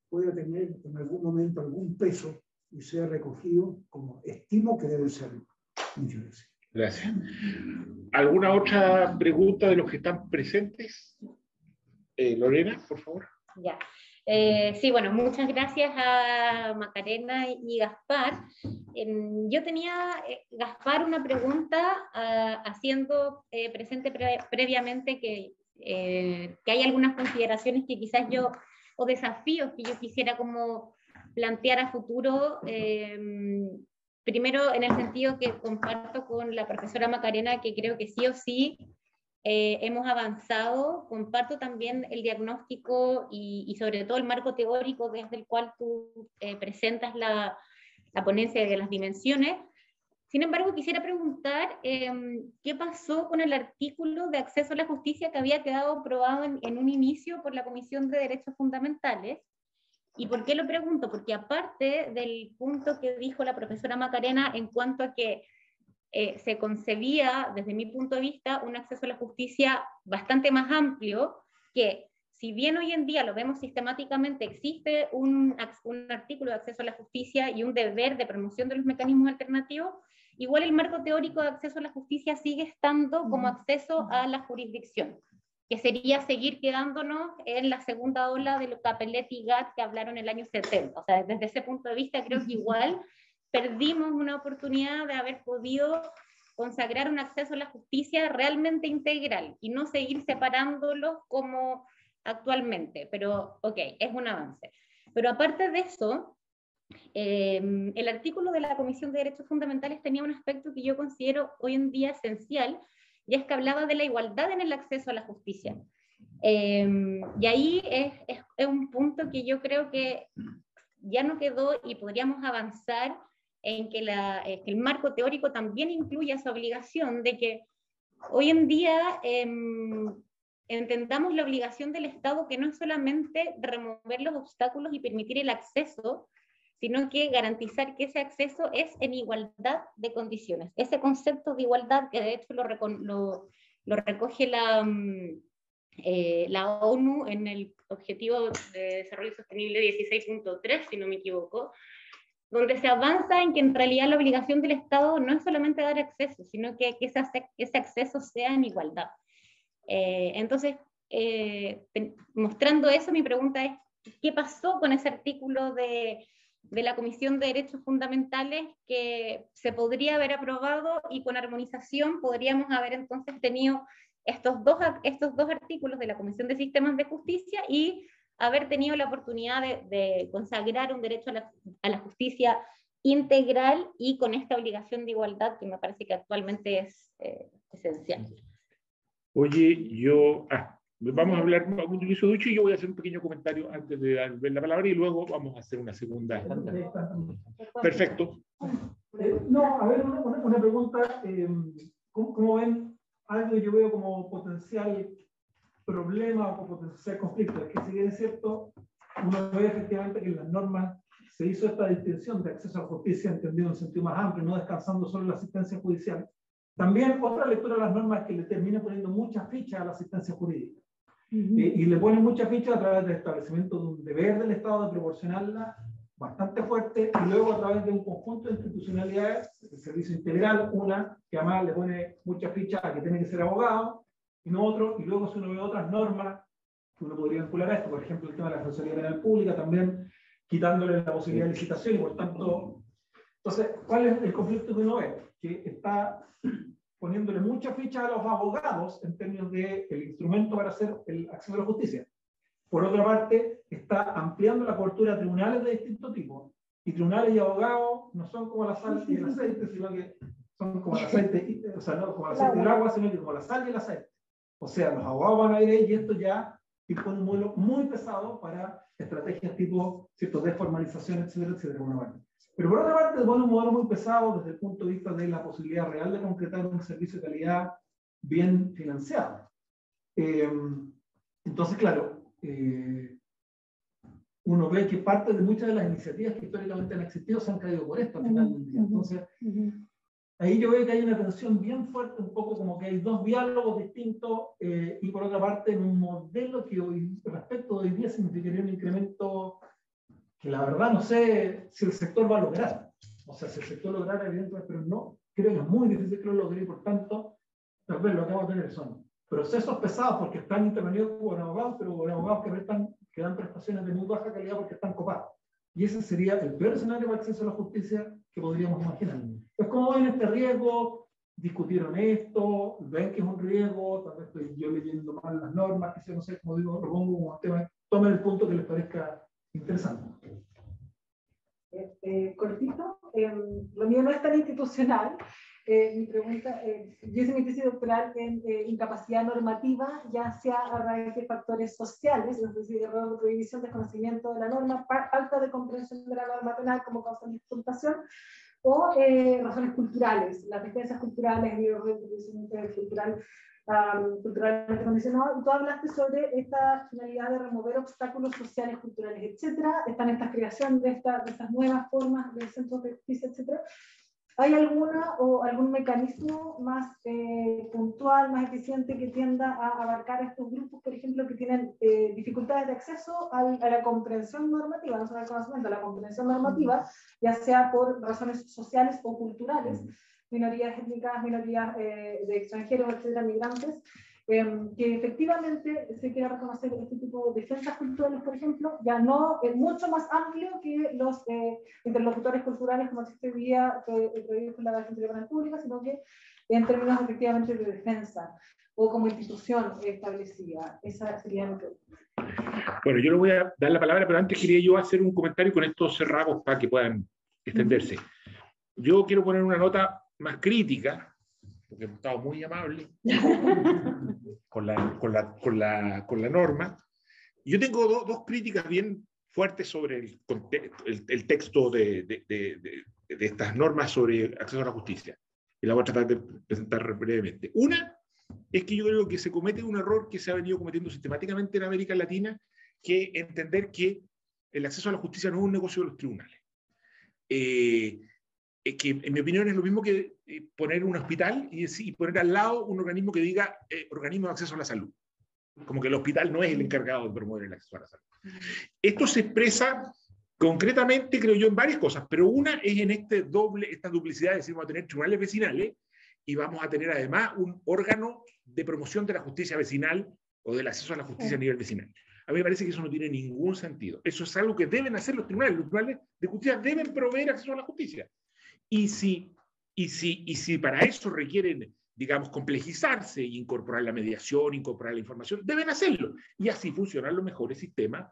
pueda tener en algún momento algún peso y sea recogido como estimo que debe serlo. Muchas gracias. Gracias. ¿Alguna otra pregunta de los que están presentes? Lorena, por favor. Ya. Sí, bueno, muchas gracias a Macarena y Gaspar. Yo tenía, Gaspar, una pregunta haciendo presente previamente que hay algunas consideraciones que quizás yo, o desafíos que yo quisiera como plantear a futuro. Primero, en el sentido que comparto con la profesora Macarena, que creo que sí o sí hemos avanzado. Comparto también el diagnóstico y sobre todo el marco teórico desde el cual tú presentas la ponencia de las dimensiones. Sin embargo, quisiera preguntar qué pasó con el artículo de acceso a la justicia que había quedado aprobado en un inicio por la Comisión de Derechos Fundamentales. ¿Y por qué lo pregunto? Porque aparte del punto que dijo la profesora Macarena en cuanto a que se concebía, desde mi punto de vista, un acceso a la justicia bastante más amplio, que si bien hoy en día lo vemos sistemáticamente, existe un artículo de acceso a la justicia y un deber de promoción de los mecanismos alternativos, igual el marco teórico de acceso a la justicia sigue estando como acceso a la jurisdicción, que sería seguir quedándonos en la segunda ola de los Capellet y Gat que hablaron en el año 70. O sea, desde ese punto de vista creo que igual perdimos una oportunidad de haber podido consagrar un acceso a la justicia realmente integral y no seguir separándolos como actualmente. Pero, ok, es un avance. Pero aparte de eso, el artículo de la Comisión de Derechos Fundamentales tenía un aspecto que yo considero hoy en día esencial, y es que hablaba de la igualdad en el acceso a la justicia. Y ahí es un punto que yo creo que ya no quedó y podríamos avanzar en que el marco teórico también incluya esa obligación de que hoy en día entendamos la obligación del Estado, que no es solamente remover los obstáculos y permitir el acceso, sino que garantizar que ese acceso es en igualdad de condiciones. Ese concepto de igualdad, que de hecho lo recoge la ONU en el Objetivo de Desarrollo Sostenible 16.3, si no me equivoco, donde se avanza en que en realidad la obligación del Estado no es solamente dar acceso, sino que ese acceso sea en igualdad. Entonces, mostrando eso, mi pregunta es, ¿qué pasó con ese artículo de la Comisión de Derechos Fundamentales que se podría haber aprobado y con armonización podríamos haber entonces tenido estos dos artículos de la Comisión de Sistemas de Justicia y haber tenido la oportunidad de consagrar un derecho a la justicia integral y con esta obligación de igualdad que me parece que actualmente es esencial? Oye, vamos a hablar un utilizo ducho y yo voy a hacer un pequeño comentario antes de dar la palabra y luego vamos a hacer una segunda. Perfecto. No, a ver, una pregunta. ¿Cómo ven algo que yo veo como potencial problema o como potencial conflicto? Es que si bien es cierto, uno ve efectivamente que en las normas se hizo esta distinción de acceso a la justicia entendido en un sentido más amplio, no descansando solo en la asistencia judicial. También otra lectura de las normas es que le termina poniendo muchas fichas a la asistencia jurídica. Y le ponen muchas fichas a través del establecimiento de un deber del Estado de proporcionarla bastante fuerte, y luego a través de un conjunto de institucionalidades, el servicio integral, una que además le pone muchas fichas a que tiene que ser abogado, y no otro, y luego si uno ve otras normas que uno podría vincular a esto, por ejemplo el tema de la Defensoría Penal Pública, también quitándole la posibilidad de licitación, y por tanto, entonces, ¿cuál es el conflicto que uno ve? Que está poniéndole muchas fichas a los abogados en términos del instrumento para hacer el acceso a la justicia. Por otra parte, está ampliando la cobertura a tribunales de distinto tipo. Y tribunales y abogados no son como la sal y el aceite, sino que son como el aceite, o sea, no como el aceite y el agua, sino que como la sal y el aceite. O sea, los abogados van a ir ahí y esto ya ir con un modelo muy pesado para estrategias tipo, ¿cierto?, desformalización, etcétera, etcétera, por una parte. Pero por otra parte, pone un modelo muy pesado desde el punto de vista de la posibilidad real de concretar un servicio de calidad bien financiado. Entonces, claro, uno ve que parte de muchas de las iniciativas que históricamente han existido se han caído por esto al final del día. Entonces, ahí yo veo que hay una tensión bien fuerte, un poco como que hay dos diálogos distintos, y por otra parte, en un modelo que hoy, respecto de hoy día, significaría un incremento que la verdad no sé si el sector va a lograr. O sea, si el sector lograra, evidentemente, pero no, creo que es muy difícil que lo logre, y por tanto, tal vez lo que vamos a tener son procesos pesados porque están intervenidos por abogados, pero por abogados que dan prestaciones de muy baja calidad porque están copados. Y ese sería el peor escenario para acceso a la justicia que podríamos imaginar. Pues, ¿cómo ven este riesgo? ¿Discutieron esto? ¿Ven que es un riesgo? Tal vez estoy yo leyendo mal las normas, que no sé, como digo, lo pongo como tema. Tomen el punto que les parezca interesante. Cortito, lo mío no es tan institucional. Mi pregunta, yo hice mi tesis doctoral en incapacidad normativa, ya sea a raíz de factores sociales, es decir, error de prohibición, desconocimiento de la norma, falta de comprensión de la norma penal como causa de dificultación, o razones culturales, las defensas culturales, el error de prohibición cultural, culturalmente condicionado. Y tú hablaste sobre esta finalidad de remover obstáculos sociales, culturales, etcétera. Están estas creaciones de estas nuevas formas de centros de justicia, etcétera. ¿Hay algún mecanismo más puntual, más eficiente que tienda a abarcar a estos grupos, por ejemplo, que tienen dificultades de acceso a la comprensión normativa, no solo al conocimiento, a la comprensión normativa, ya sea por razones sociales o culturales, minorías étnicas, minorías de extranjeros, etcétera, migrantes, que efectivamente se quiera reconocer este tipo de defensas culturales, por ejemplo, ya no es mucho más amplio que los interlocutores culturales, como existe hoy día previsto en la Ley de Penal Pública, sino que en términos efectivamente de defensa o como institución establecida. Esa sería mi pregunta. Bueno, yo le voy a dar la palabra, pero antes quería yo hacer un comentario con estos cerrados para que puedan extenderse. Yo quiero poner una nota más crítica, porque hemos estado muy amables con la norma. Yo tengo dos críticas bien fuertes sobre el texto de estas normas sobre acceso a la justicia. Y la voy a tratar de presentar brevemente. Una es que yo creo que se comete un error que se ha venido cometiendo sistemáticamente en América Latina, que entender que el acceso a la justicia no es un negocio de los tribunales. Que en mi opinión es lo mismo que poner un hospital y poner al lado un organismo que diga organismo de acceso a la salud. Como que el hospital no es el encargado de promover el acceso a la salud. Esto se expresa concretamente, creo yo, en varias cosas, pero una es en esta duplicidad, es decir, vamos a tener tribunales vecinales y vamos a tener además un órgano de promoción de la justicia vecinal o del acceso a la justicia a nivel vecinal. A mí me parece que eso no tiene ningún sentido. Eso es algo que deben hacer los tribunales. Los tribunales de justicia deben proveer acceso a la justicia. Y si para eso requieren, digamos, complejizarse e incorporar la mediación, incorporar la información, deben hacerlo. Y así funcionan los mejores sistemas,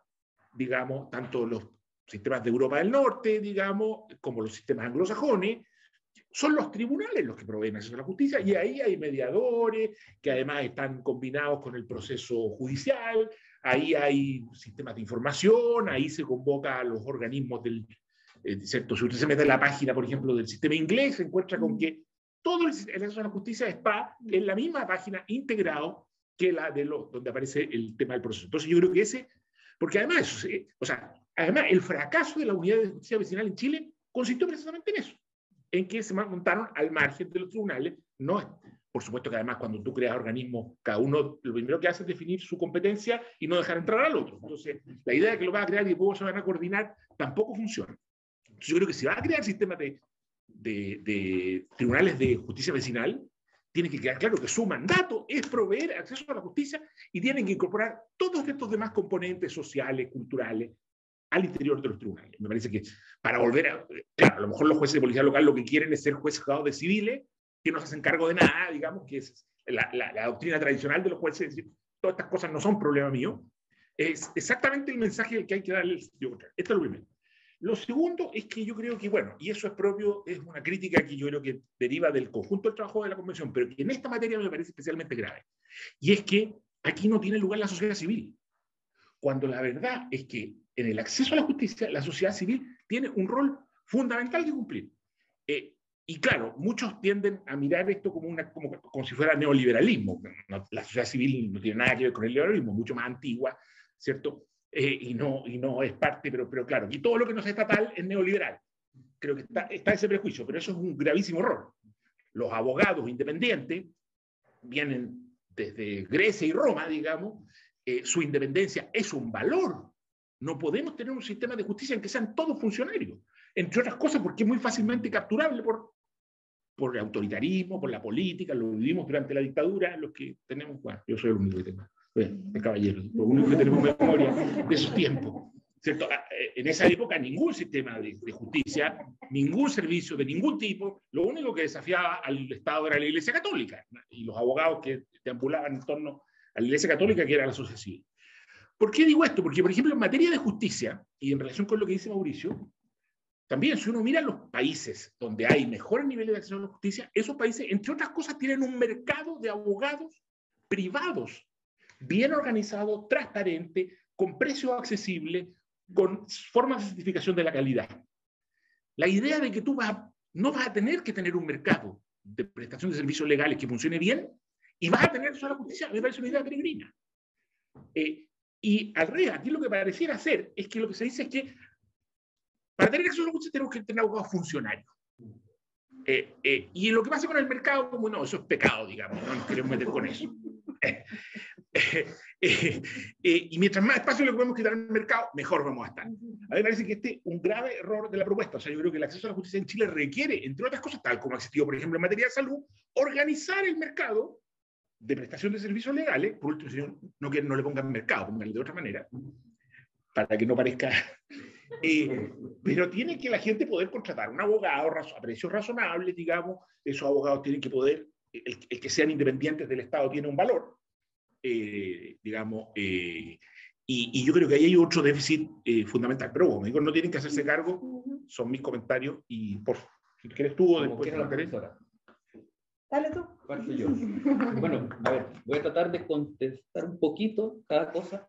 digamos, tanto los sistemas de Europa del Norte, digamos, como los sistemas anglosajones. Son los tribunales los que proveen acceso a la justicia, y ahí hay mediadores que además están combinados con el proceso judicial, ahí hay sistemas de información, ahí se convoca a los organismos del... ¿cierto? Si usted se mete en la página, por ejemplo, del sistema inglés, se encuentra con que todo el acceso a la justicia está en la misma página integrado que la de donde aparece el tema del proceso. Entonces yo creo que porque además, además el fracaso de la unidad de justicia vecinal en Chile consistió precisamente en eso, en que se montaron al margen de los tribunales. No, por supuesto que además cuando tú creas organismos, cada uno lo primero que hace es definir su competencia y no dejar entrar al otro. Entonces, la idea de que lo van a crear y después se van a coordinar tampoco funciona. Entonces, yo creo que si va a crear sistemas de tribunales de justicia vecinal, tiene que quedar claro que su mandato es proveer acceso a la justicia y tienen que incorporar todos estos demás componentes sociales, culturales, al interior de los tribunales. Me parece que para volver a... Claro, a lo mejor los jueces de policía local lo que quieren es ser jueces juzgados de civiles, que no se hacen cargo de nada, digamos, que es la doctrina tradicional de los jueces, es decir, todas estas cosas no son problema mío. Es exactamente el mensaje que hay que darle al sentido contrario. Esto es lo primero. Lo segundo es que yo creo que, bueno, y eso es una crítica que yo creo que deriva del conjunto del trabajo de la Convención, pero que en esta materia me parece especialmente grave. Y es que aquí no tiene lugar la sociedad civil. cuando la verdad es que en el acceso a la justicia la sociedad civil tiene un rol fundamental que cumplir. Y claro, muchos tienden a mirar esto como si fuera neoliberalismo. La sociedad civil no tiene nada que ver con el liberalismo, mucho más antigua, ¿cierto? Y no es parte, pero claro, y todo lo que no es estatal es neoliberal. Creo que está ese prejuicio, pero eso es un gravísimo error. Los abogados independientes vienen desde Grecia y Roma, digamos, su independencia es un valor. No podemos tener un sistema de justicia en que sean todos funcionarios, entre otras cosas porque es muy fácilmente capturable por el autoritarismo, por la política, lo vivimos durante la dictadura, los que tenemos, bueno, yo soy el único que tengo, de caballero, los únicos que tenemos memoria de esos tiempos, ¿cierto? En esa época ningún sistema de justicia, ningún servicio de ningún tipo, lo único que desafiaba al Estado era la Iglesia Católica, y los abogados que deambulaban en torno a la Iglesia Católica, que era la sociedad civil. ¿Por qué digo esto? Porque, por ejemplo, en materia de justicia, y en relación con lo que dice Mauricio, también, si uno mira los países donde hay mejores niveles de acceso a la justicia, esos países, entre otras cosas, tienen un mercado de abogados privados, bien organizado, transparente, con precios accesibles, con formas de certificación de la calidad. La idea de que tú no vas a tener que tener un mercado de prestación de servicios legales que funcione bien y vas a tener acceso a la justicia, me parece una idea peregrina. Y al revés, aquí lo que pareciera ser es que lo que se dice es que para tener acceso a la justicia tenemos que tener abogados funcionarios. Y lo que pasa con el mercado, como no, eso es pecado, digamos, no nos queremos meter con eso. Y mientras más espacio le podemos quitar al mercado, mejor vamos a estar. A mí me parece que este es un grave error de la propuesta. O sea, yo creo que el acceso a la justicia en Chile requiere, entre otras cosas, tal como ha existido, por ejemplo, en materia de salud, organizar el mercado de prestación de servicios legales. Por último, señor, no que no le pongan mercado, pónganle de otra manera, para que no parezca... pero tiene que la gente poder contratar un abogado a precios razonables, digamos. Esos abogados tienen que poder, el que sean independientes del Estado tiene un valor, digamos, y yo creo que ahí hay otro déficit fundamental. Pero bueno, digo, no tienen que hacerse cargo, son mis comentarios, y por si quieres tú o después la profesora. Dale tú. Parto yo. Bueno, a ver, voy a tratar de contestar un poquito cada cosa,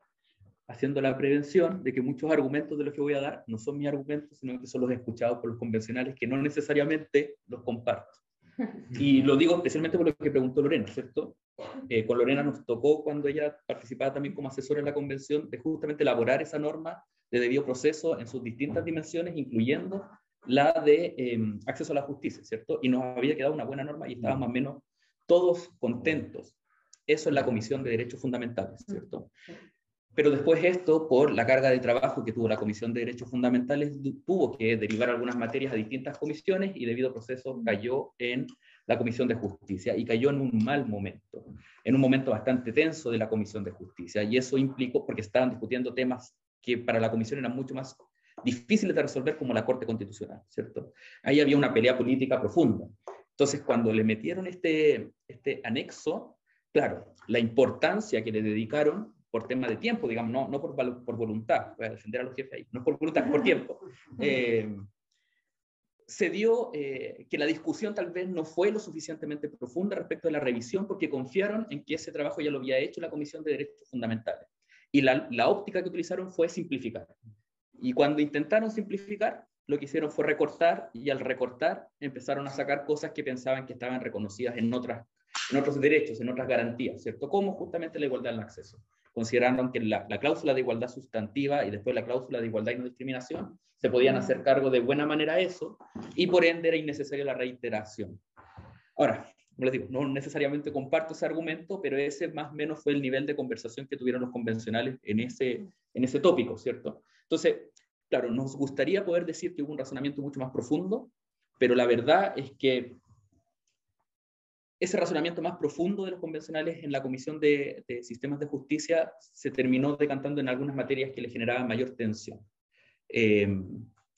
haciendo la prevención de que muchos argumentos de los que voy a dar no son mis argumentos, sino que son los escuchados por los convencionales, que no necesariamente los comparto. Y lo digo especialmente por lo que preguntó Lorena, ¿cierto? Con Lorena nos tocó, cuando ella participaba también como asesora en la convención, de justamente elaborar esa norma de debido proceso en sus distintas dimensiones, incluyendo la de acceso a la justicia, ¿cierto? Y nos había quedado una buena norma y estábamos más o menos todos contentos. Eso es la Comisión de Derechos Fundamentales, ¿cierto? Pero después esto, por la carga de trabajo que tuvo la Comisión de Derechos Fundamentales, tuvo que derivar algunas materias a distintas comisiones y debido proceso cayó en la Comisión de Justicia y cayó en un mal momento, en un momento bastante tenso de la Comisión de Justicia, y eso implicó, porque estaban discutiendo temas que para la Comisión eran mucho más difíciles de resolver, como la Corte Constitucional, ¿cierto? Ahí había una pelea política profunda. Entonces, cuando le metieron este anexo, claro, la importancia que le dedicaron por tema de tiempo, digamos, no por voluntad, voy a defender a los jefes ahí, no por voluntad, por tiempo, se dio que la discusión tal vez no fue lo suficientemente profunda respecto de la revisión, porque confiaron en que ese trabajo ya lo había hecho la Comisión de Derechos Fundamentales. Y la óptica que utilizaron fue simplificar. Y cuando intentaron simplificar, lo que hicieron fue recortar, y al recortar empezaron a sacar cosas que pensaban que estaban reconocidas en otros derechos, en otras garantías, ¿cierto? Como justamente la igualdad en el acceso. Consideraron que la cláusula de igualdad sustantiva y después la cláusula de igualdad y no discriminación se podían hacer cargo de buena manera a eso, y por ende era innecesaria la reiteración. Ahora, como les digo, no necesariamente comparto ese argumento, pero ese más o menos fue el nivel de conversación que tuvieron los convencionales en ese tópico, ¿cierto? Entonces, claro, nos gustaría poder decir que hubo un razonamiento mucho más profundo, pero la verdad es que ese razonamiento más profundo de los convencionales en la Comisión de Sistemas de Justicia se terminó decantando en algunas materias que le generaban mayor tensión.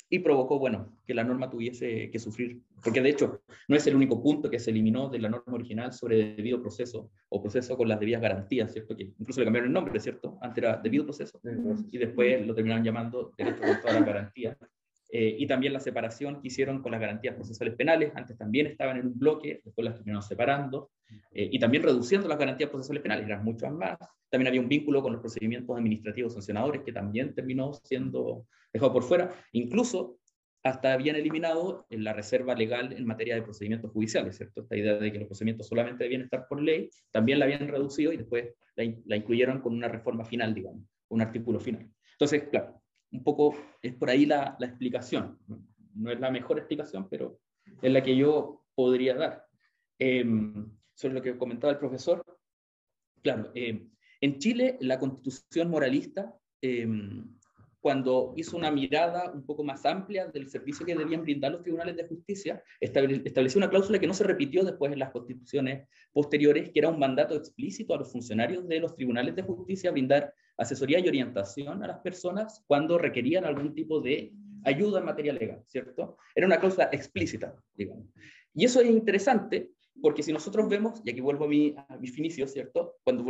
Y provocó, bueno, que la norma tuviese que sufrir, porque de hecho no es el único punto que se eliminó de la norma original sobre debido proceso, o proceso con las debidas garantías, ¿cierto? Que incluso le cambiaron el nombre, ¿cierto? Antes era debido proceso, y después lo terminaron llamando derecho con todas las garantías. Y también la separación que hicieron con las garantías procesales penales, antes también estaban en un bloque, después las terminaron separando, y también reduciendo las garantías procesales penales, eran muchas más, También había un vínculo con los procedimientos administrativos sancionadores que también terminó siendo dejado por fuera. Incluso hasta habían eliminado la reserva legal en materia de procedimientos judiciales, ¿cierto? Esta idea de que los procedimientos solamente debían estar por ley, también la habían reducido y después la incluyeron con una reforma final, digamos, un artículo final. Entonces, claro, un poco es por ahí la explicación. No es la mejor explicación, pero es la que yo podría dar. Sobre lo que comentaba el profesor, claro, en Chile la Constitución moralista, cuando hizo una mirada un poco más amplia del servicio que debían brindar los tribunales de justicia, estableció una cláusula que no se repitió después en las constituciones posteriores, que era un mandato explícito a los funcionarios de los tribunales de justicia brindar asesoría y orientación a las personas cuando requerían algún tipo de ayuda en materia legal, ¿cierto? Era una cláusula explícita, digamos. Y eso es interesante, porque si nosotros vemos, y aquí vuelvo a mis inicios, ¿cierto? Cuando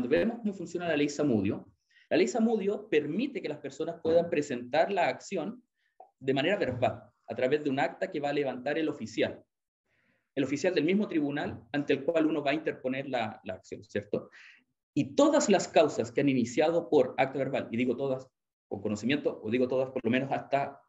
vemos cómo funciona la ley Zamudio, la ley Zamudio permite que las personas puedan presentar la acción de manera verbal, a través de un acta que va a levantar el oficial del mismo tribunal ante el cual uno va a interponer la acción, ¿cierto? Y todas las causas que han iniciado por acta verbal, y digo todas con conocimiento, o digo todas por lo menos hasta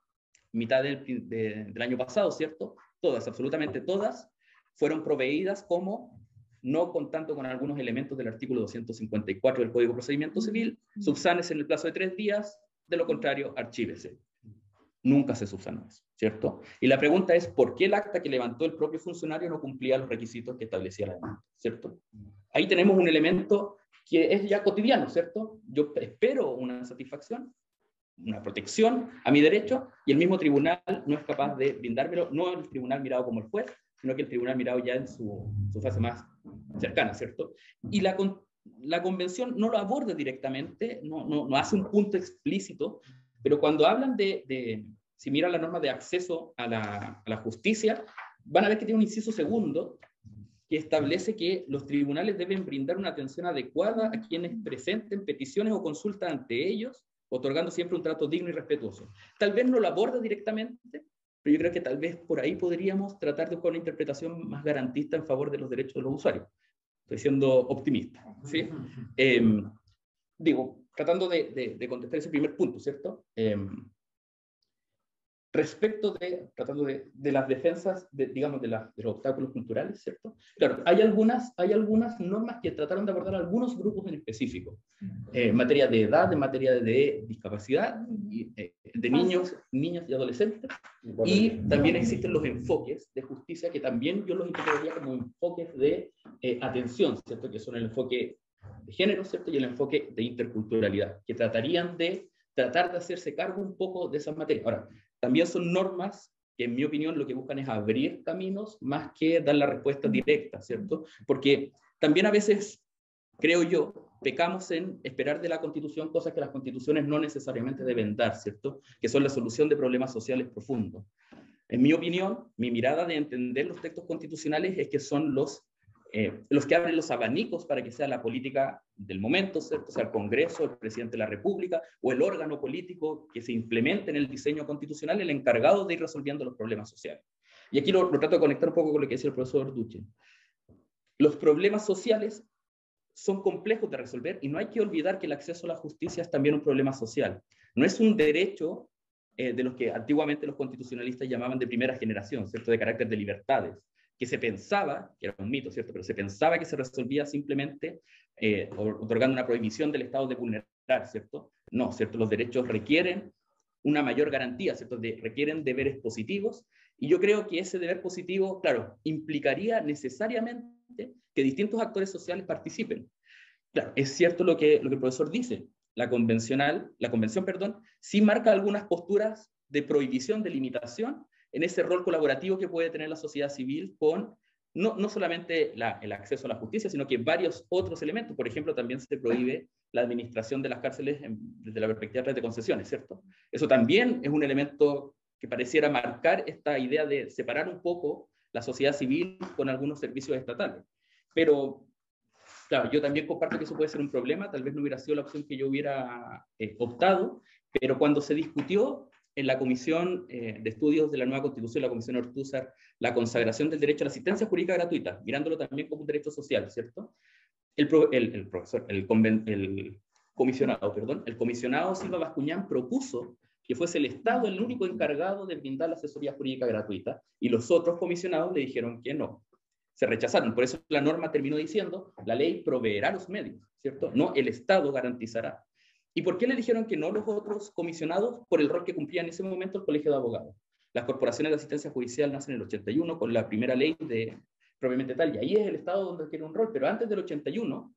mitad del año pasado, ¿cierto? Todas, absolutamente todas, fueron proveídas como no contando con algunos elementos del artículo 254 del Código de Procedimiento Civil, subsánese en el plazo de 3 días, de lo contrario, archívese. Nunca se subsanó eso, ¿cierto? Y la pregunta es, ¿por qué el acta que levantó el propio funcionario no cumplía los requisitos que establecía la demanda, ¿cierto? Ahí tenemos un elemento que es ya cotidiano, ¿cierto? Yo espero una satisfacción, una protección a mi derecho, y el mismo tribunal no es capaz de brindármelo, no el tribunal mirado como el juez, sino que el tribunal mirado ya en su fase más cercana, ¿cierto? Y la convención no lo aborda directamente, no hace un punto explícito, pero cuando hablan si miran la norma de acceso a la justicia, van a ver que tiene un inciso segundo que establece que los tribunales deben brindar una atención adecuada a quienes presenten peticiones o consultas ante ellos, otorgando siempre un trato digno y respetuoso. Tal vez no lo aborda directamente, pero yo creo que tal vez por ahí podríamos tratar de buscar una interpretación más garantista en favor de los derechos de los usuarios. Estoy siendo optimista, ¿sí? Tratando de contestar ese primer punto, ¿cierto? Tratando de las defensas, digamos, de los obstáculos culturales, ¿cierto? Claro, hay algunas normas que trataron de abordar algunos grupos en específico, en materia de edad, en materia de discapacidad, de niños, niñas y adolescentes, y también existen los enfoques de justicia que también yo los interpretaría como enfoques de atención, ¿cierto? Que son el enfoque de género, ¿cierto? Y el enfoque de interculturalidad, que tratarían de tratar de hacerse cargo un poco de esas materias. Ahora, también son normas que, en mi opinión, lo que buscan es abrir caminos más que dar la respuesta directa, ¿cierto? Porque también a veces, creo yo, pecamos en esperar de la Constitución cosas que las constituciones no necesariamente deben dar, ¿cierto? Que son la solución de problemas sociales profundos. En mi opinión, mi mirada de entender los textos constitucionales es que son los que abren los abanicos para que sea la política del momento, ¿cierto? Sea el Congreso, el presidente de la República o el órgano político que se implemente en el diseño constitucional el encargado de ir resolviendo los problemas sociales. Y aquí lo trato de conectar un poco con lo que decía el profesor Duche. Los problemas sociales son complejos de resolver y no hay que olvidar que el acceso a la justicia es también un problema social. No es un derecho de los que antiguamente los constitucionalistas llamaban de primera generación, ¿cierto? De carácter de libertades, que se pensaba, que era un mito, ¿cierto? Pero se pensaba que se resolvía simplemente otorgando una prohibición del Estado de vulnerar, ¿cierto? No, ¿cierto? Los derechos requieren una mayor garantía, ¿cierto? Requieren deberes positivos, y yo creo que ese deber positivo, claro, implicaría necesariamente que distintos actores sociales participen. Claro, es cierto lo que el profesor dice, la convención, sí marca algunas posturas de prohibición, de limitación, en ese rol colaborativo que puede tener la sociedad civil con no solamente el acceso a la justicia, sino que varios otros elementos. Por ejemplo, también se prohíbe la administración de las cárceles desde la perspectiva de concesiones, ¿cierto? Eso también es un elemento que pareciera marcar esta idea de separar un poco la sociedad civil con algunos servicios estatales. Pero, claro, yo también comparto que eso puede ser un problema, tal vez no hubiera sido la opción que yo hubiera optado, pero cuando se discutió en la Comisión de Estudios de la Nueva Constitución, la Comisión Ortúzar, la consagración del derecho a la asistencia jurídica gratuita, mirándolo también como un derecho social, ¿cierto? el comisionado Silva Bascuñán propuso que fuese el Estado el único encargado de brindar la asesoría jurídica gratuita, y los otros comisionados le dijeron que no. Se rechazaron. Por eso la norma terminó diciendo, la ley proveerá los medios, ¿cierto? No el Estado garantizará. ¿Y por qué le dijeron que no los otros comisionados? Por el rol que cumplía en ese momento el Colegio de Abogados. Las corporaciones de asistencia judicial nacen en el 81 con la primera ley propiamente tal, y ahí es el Estado donde tiene un rol, pero antes del 81,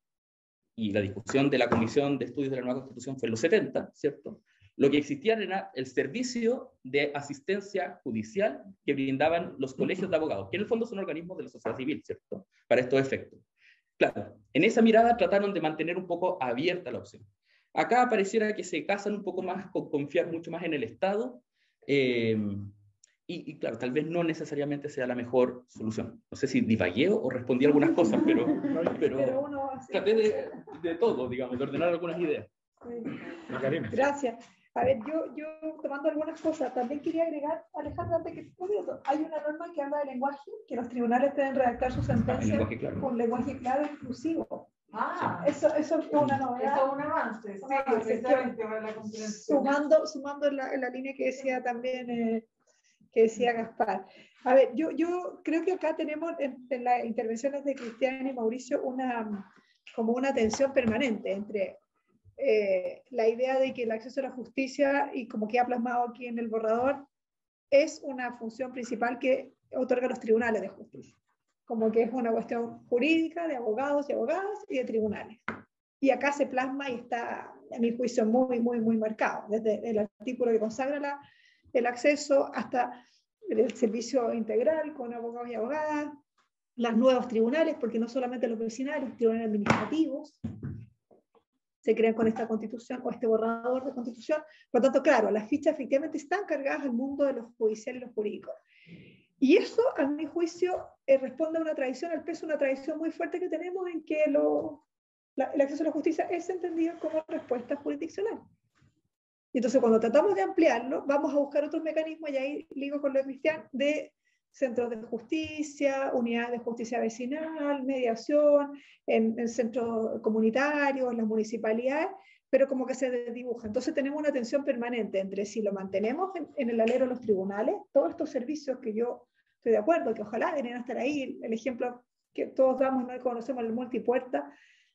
y la discusión de la Comisión de Estudios de la Nueva Constitución fue en los 70, ¿cierto? Lo que existía era el servicio de asistencia judicial que brindaban los colegios de abogados, que en el fondo son organismos de la sociedad civil, ¿cierto? Para estos efectos. Claro, en esa mirada trataron de mantener un poco abierta la opción. Acá pareciera que se casan un poco más con confiar mucho más en el Estado, y claro, tal vez no necesariamente sea la mejor solución. No sé si divagué o respondí algunas cosas, pero traté de todo, digamos, de ordenar algunas ideas. Macarena. Gracias. A ver, yo tomando algunas cosas, también quería agregar, Alejandro, antes que hay una norma que habla de lenguaje, que los tribunales deben redactar sus sentencias con lenguaje claro e inclusivo. Eso es una novedad. Eso es un avance. Sumando en la línea que decía también, que decía Gaspar. A ver, yo creo que acá tenemos en las intervenciones de Cristian y Mauricio como una tensión permanente entre la idea de que el acceso a la justicia, y como que ha plasmado aquí en el borrador, es una función principal que otorgan los tribunales de justicia. Como que es una cuestión jurídica de abogados y abogadas y de tribunales. Y acá se plasma y está, a mi juicio, muy, muy, muy marcado, desde el artículo que consagra el acceso hasta el servicio integral con abogados y abogadas, los nuevos tribunales, porque no solamente los vecinales, tribunales administrativos, se crean con esta constitución o este borrador de constitución. Por lo tanto, claro, las fichas efectivamente están cargadas al mundo de lo judicial y lo jurídico. Y eso, a mi juicio, responde a una tradición, al peso de una tradición muy fuerte que tenemos en que el acceso a la justicia es entendido como respuesta jurisdiccional. Y entonces, cuando tratamos de ampliarlo, vamos a buscar otros mecanismos, y ahí ligo con lo de Cristian, de centros de justicia, unidades de justicia vecinal, mediación, en centros comunitarios, en las municipalidades, pero como que se desdibuja. Entonces tenemos una tensión permanente entre si lo mantenemos en el alero de los tribunales, todos estos servicios que yo estoy de acuerdo, que ojalá deberían estar ahí, el ejemplo que todos damos, no conocemos, el multipuerta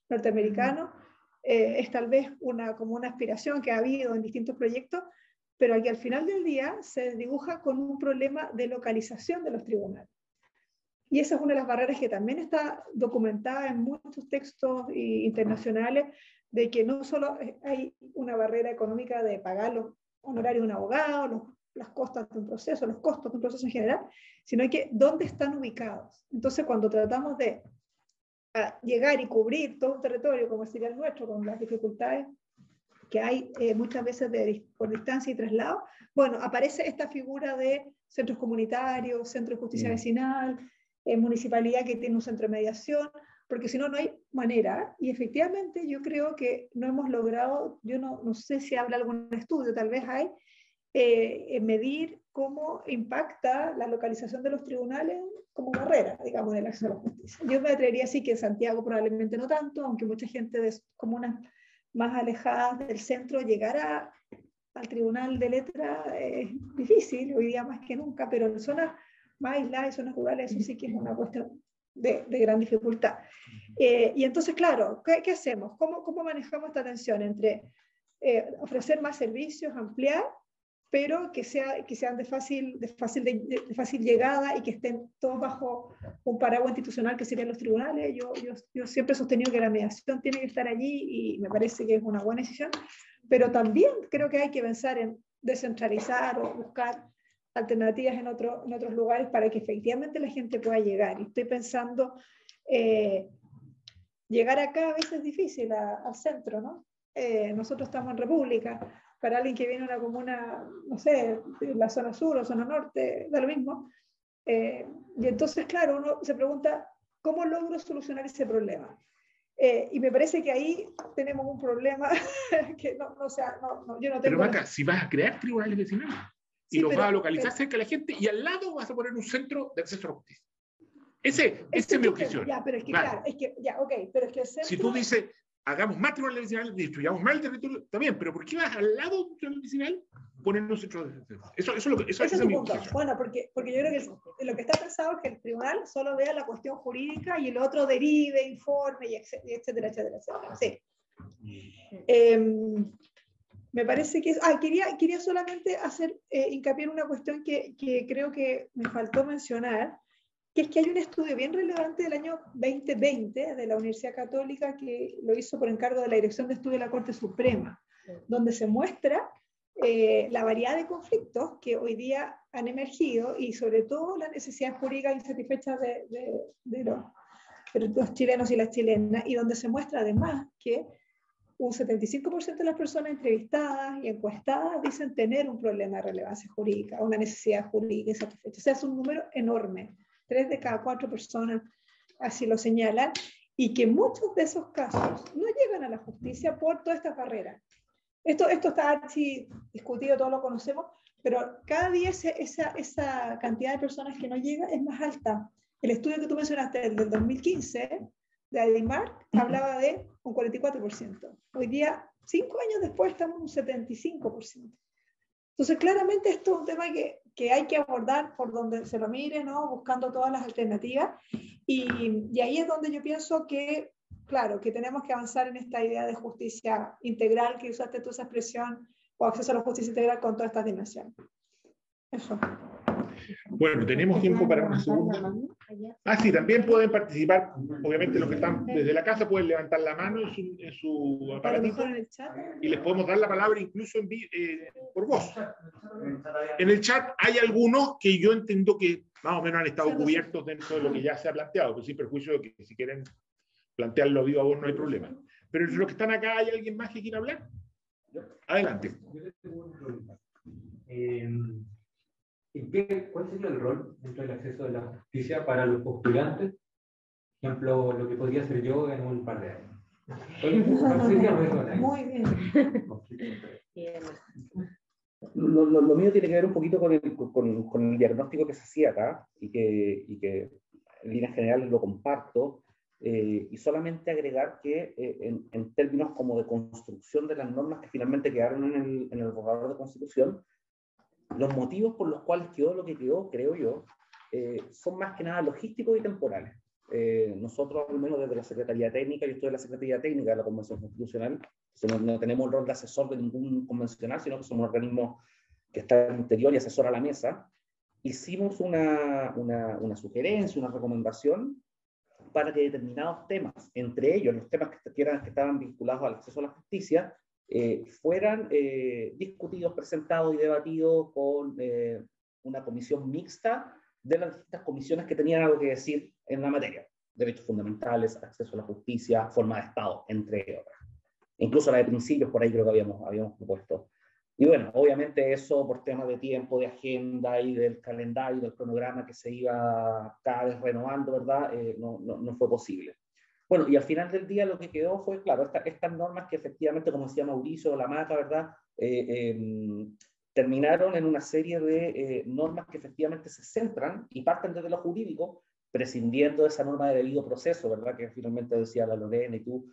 norteamericano, es tal vez como una aspiración que ha habido en distintos proyectos, pero aquí al final del día se dibuja con un problema de localización de los tribunales. Y esa es una de las barreras que también está documentada en muchos textos internacionales, de que no solo hay una barrera económica de pagar los honorarios de un abogado, las costas de un proceso, los costos de un proceso en general, sino que dónde están ubicados. Entonces, cuando tratamos de llegar y cubrir todo un territorio, como sería el nuestro, con las dificultades que hay muchas veces por distancia y traslado, bueno, aparece esta figura de centros comunitarios, centro de justicia vecinal, municipalidad que tiene un centro de mediación, porque si no, no hay manera. Y efectivamente yo creo que no hemos logrado, yo no sé si habla algún estudio, tal vez hay, medir cómo impacta la localización de los tribunales como barrera, digamos, del acceso a la justicia. Yo me atrevería a decir que en Santiago probablemente no tanto, aunque mucha gente de comunas más alejadas del centro llegar al tribunal de letra es difícil, hoy día más que nunca, pero en zonas más aisladas y zonas rurales eso sí que es una cuestión de gran dificultad. Y entonces, claro, ¿qué hacemos? ¿Cómo manejamos esta tensión entre ofrecer más servicios, ampliar, pero que sean de fácil llegada y que estén todos bajo un paraguas institucional que serían los tribunales? Yo siempre he sostenido que la mediación tiene que estar allí y me parece que es una buena decisión, pero también creo que hay que pensar en descentralizar o buscar alternativas en otros lugares para que efectivamente la gente pueda llegar. Y estoy pensando, llegar acá a veces es difícil al centro, ¿no? Nosotros estamos en República. Para alguien que viene a una comuna, no sé, la zona sur o zona norte, da lo mismo. Y entonces, claro, uno se pregunta, ¿cómo logro solucionar ese problema? Y me parece que ahí tenemos un problema que yo no tengo... Pero Maca, si vas a crear tribunales vecinales y los vas a localizar cerca de la gente y al lado vas a poner un centro de acceso a la justicia. Ese es mi objeción. Ya, pero es que claro, es que, ya, ok, pero es que el centro... Si tú dices, hagamos más tribunales vecinales, destruyamos más el territorio, está bien, pero ¿por qué vas al lado de un tribunal vecinal poner un centro de detención? Eso es mi punto. objeción. Bueno, porque yo creo que lo que está pensado es que el tribunal solo vea la cuestión jurídica y el otro derive, informe, y etcétera, etcétera, etcétera. Sí. Me parece que quería solamente hacer hincapié en una cuestión que creo que me faltó mencionar, que es que hay un estudio bien relevante del año 2020 de la Universidad Católica que lo hizo por encargo de la Dirección de Estudio de la Corte Suprema, donde se muestra la variedad de conflictos que hoy día han emergido y sobre todo las necesidades jurídicas insatisfechas de los chilenos y las chilenas, y donde se muestra además que un 75% de las personas entrevistadas y encuestadas dicen tener un problema de relevancia jurídica, una necesidad jurídica insatisfecha. O sea, es un número enorme. 3 de cada 4 personas así lo señalan, y que muchos de esos casos no llegan a la justicia por todas estas barreras. Esto está así discutido, todos lo conocemos, pero cada día esa cantidad de personas que no llega es más alta. El estudio que tú mencionaste, el del 2015, de Adimark, hablaba de un 44%. Hoy día, 5 años después, estamos en un 75%. Entonces, claramente esto es un tema que hay que abordar por donde se lo mire, ¿no? Buscando todas las alternativas. Y ahí es donde yo pienso que, claro, que tenemos que avanzar en esta idea de justicia integral, que usaste tú esa expresión, o acceso a la justicia integral con todas estas dimensiones. Eso. Bueno, tenemos tiempo para una segunda. Sí, también pueden participar, obviamente los que están desde la casa pueden levantar la mano en su aparatito y les podemos dar la palabra incluso por voz. En el chat hay algunos que yo entiendo que más o menos han estado cubiertos dentro de lo que ya se ha planteado, pero sin perjuicio de que si quieren plantearlo a viva voz no hay problema. Pero entre los que están acá, ¿hay alguien más que quiera hablar? Adelante. ¿Cuál sería el rol dentro del acceso a la justicia para los postulantes? Por ejemplo, lo que podría ser yo en un par de años. Muy bien. Lo mío tiene que ver un poquito con el diagnóstico que se hacía acá y que en líneas generales lo comparto, y solamente agregar que en términos como de construcción de las normas que finalmente quedaron en el borrador de Constitución, los motivos por los cuales quedó lo que quedó, creo yo, son más que nada logísticos y temporales. Nosotros, al menos desde la Secretaría Técnica, yo estoy en la Secretaría Técnica de la Convención Constitucional, no tenemos el rol de asesor de ningún convencional, sino que somos un organismo que está al interior y asesora a la mesa. Hicimos una sugerencia, una recomendación para que determinados temas, entre ellos los temas que estaban vinculados al acceso a la justicia, fueran discutidos, presentados y debatidos con una comisión mixta de las distintas comisiones que tenían algo que decir en la materia. Derechos fundamentales, acceso a la justicia, forma de Estado, entre otras. Incluso la de principios, por ahí creo que habíamos propuesto. Y bueno, obviamente eso por temas de tiempo, de agenda y del calendario, del cronograma que se iba cada vez renovando, ¿verdad? No fue posible. Bueno, y al final del día lo que quedó fue, claro, estas normas que efectivamente, como decía Mauricio, la Maca, ¿verdad? Terminaron en una serie de normas que efectivamente se centran y parten desde lo jurídico, prescindiendo de esa norma de debido proceso, ¿verdad? Que finalmente decía la Lorena y tú,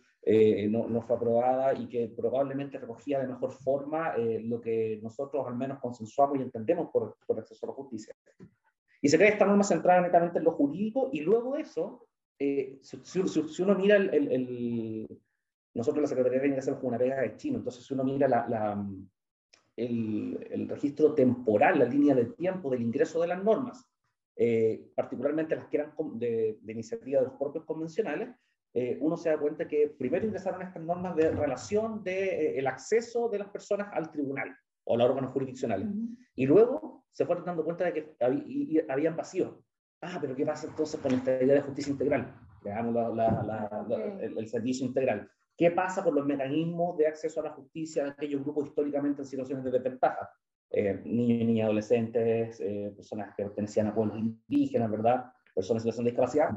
no fue aprobada y que probablemente recogía de mejor forma lo que nosotros al menos consensuamos y entendemos por acceso a la justicia. Y se crea esta norma centrada netamente en lo jurídico, y luego de eso, si uno mira nosotros en la Secretaría Técnica hacemos una pega de chino, entonces si uno mira el registro temporal, la línea de tiempo del ingreso de las normas, particularmente las que eran de iniciativa de los propios convencionales, uno se da cuenta que primero ingresaron estas normas de relación del acceso de las personas al tribunal o a los órganos jurisdiccionales, y luego se fueron dando cuenta de que habían vacíos. Pero ¿qué pasa entonces con esta idea de justicia integral? Veamos el servicio integral. ¿Qué pasa con los mecanismos de acceso a la justicia de aquellos grupos históricamente en situaciones de desventaja? Niños y niñas adolescentes, personas que pertenecían a pueblos indígenas, ¿verdad? Personas en situación de discapacidad.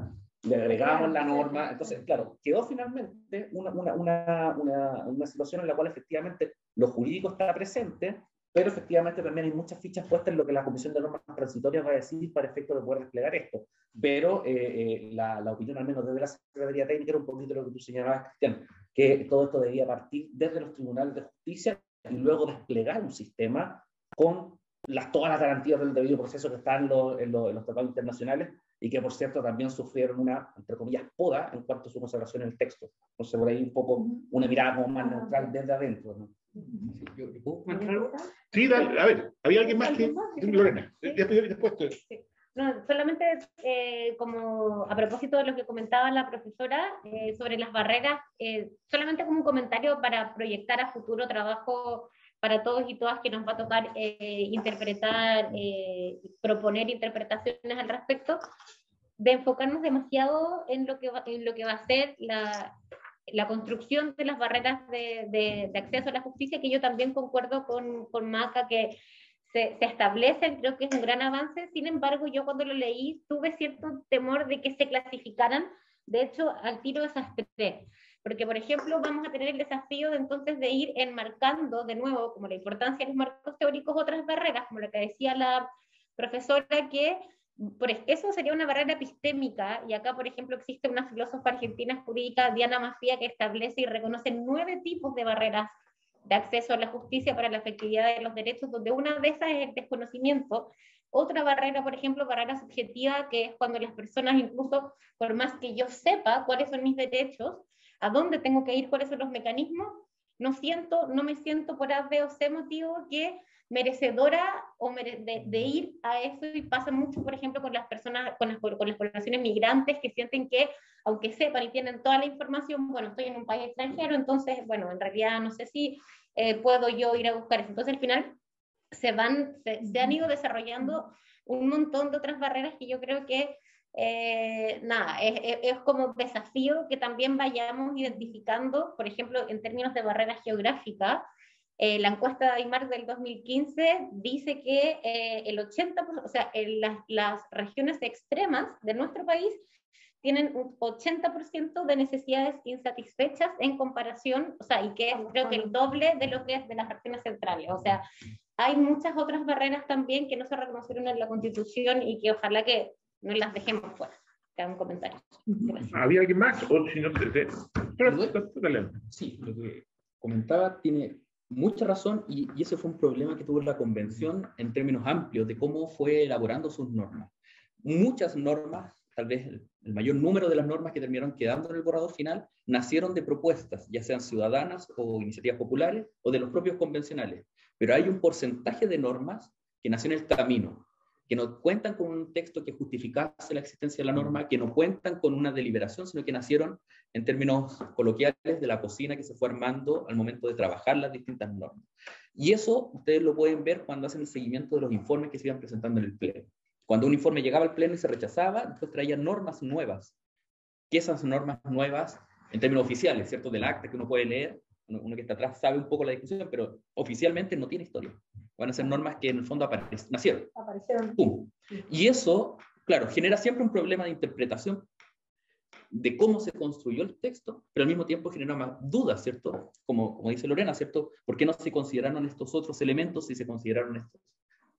Le agregamos la norma. Entonces, claro, quedó finalmente una situación en la cual efectivamente lo jurídico está presente, pero efectivamente también hay muchas fichas puestas en lo que la Comisión de Normas Transitorias va a decir para efecto de poder desplegar esto. Pero la opinión, al menos desde la Secretaría Técnica, era un poquito lo que tú señalabas, Cristian, que todo esto debía partir desde los tribunales de justicia y luego desplegar un sistema con todas las garantías del debido proceso que están en los tratados internacionales y que, por cierto, también sufrieron una, entre comillas, poda en cuanto a su consagración en el texto. Entonces, por ahí un poco una mirada como más neutral desde adentro, ¿no? Sí, dale, a ver, ¿había alguien más que Lorena? Después tú. Sí. No, solamente como a propósito de lo que comentaba la profesora sobre las barreras, solamente como un comentario para proyectar a futuro trabajo para todos y todas que nos va a tocar interpretar, proponer interpretaciones al respecto, de enfocarnos demasiado en lo que va a ser la construcción de las barreras de acceso a la justicia, que yo también concuerdo con Maca, que se establecen, creo que es un gran avance. Sin embargo, yo cuando lo leí tuve cierto temor de que se clasificaran, de hecho, al tiro de esas tres. Porque, por ejemplo, vamos a tener el desafío de entonces de ir enmarcando de nuevo, como la importancia de los marcos teóricos, otras barreras, como lo que decía la profesora, que eso sería una barrera epistémica, y acá, por ejemplo, existe una filósofa argentina jurídica, Diana Mafía, que establece y reconoce 9 tipos de barreras de acceso a la justicia para la efectividad de los derechos, donde una de esas es el desconocimiento. Otra barrera, por ejemplo, barrera subjetiva, que es cuando las personas, incluso por más que yo sepa cuáles son mis derechos, a dónde tengo que ir, cuáles son los mecanismos, no me siento por A, B o C motivo que merecedora de ir a eso, y pasa mucho, por ejemplo, con las personas, con las poblaciones migrantes, que sienten que, aunque sepan y tienen toda la información, bueno, estoy en un país extranjero, entonces, bueno, en realidad no sé si puedo yo ir a buscar eso. Entonces, al final, se han ido desarrollando un montón de otras barreras que yo creo que es como desafío que también vayamos identificando, por ejemplo, en términos de barreras geográficas. La encuesta de IMARC del 2015 dice que el 80%, o sea, las regiones extremas de nuestro país tienen un 80% de necesidades insatisfechas en comparación, o sea, y que es creo que el doble de lo que es de las regiones centrales. O sea, hay muchas otras barreras también que no se reconocieron en la Constitución y que ojalá que no las dejemos fuera. Te un comentario. Gracias. ¿Había alguien más? O si no, sí, lo que comentaba tiene mucha razón, y ese fue un problema que tuvo la convención en términos amplios de cómo fue elaborando sus normas. Muchas normas, tal vez el mayor número de las normas que terminaron quedando en el borrador final, nacieron de propuestas, ya sean ciudadanas o iniciativas populares o de los propios convencionales. Pero hay un porcentaje de normas que nació en el camino, que no cuentan con un texto que justificase la existencia de la norma, que no cuentan con una deliberación, sino que nacieron en términos coloquiales de la cocina que se fue armando al momento de trabajar las distintas normas. Y eso ustedes lo pueden ver cuando hacen el seguimiento de los informes que se iban presentando en el Pleno. Cuando un informe llegaba al Pleno y se rechazaba, después traían normas nuevas. Que esas normas nuevas, en términos oficiales, ¿cierto? Del acta que uno puede leer, uno que está atrás sabe un poco la discusión, pero oficialmente no tiene historia. Van a ser normas que en el fondo nacieron. Aparecieron. ¡Pum! Y eso, claro, genera siempre un problema de interpretación de cómo se construyó el texto, pero al mismo tiempo genera más dudas, ¿cierto? Como dice Lorena, ¿cierto? ¿Por qué no se consideraron estos otros elementos si se consideraron estos?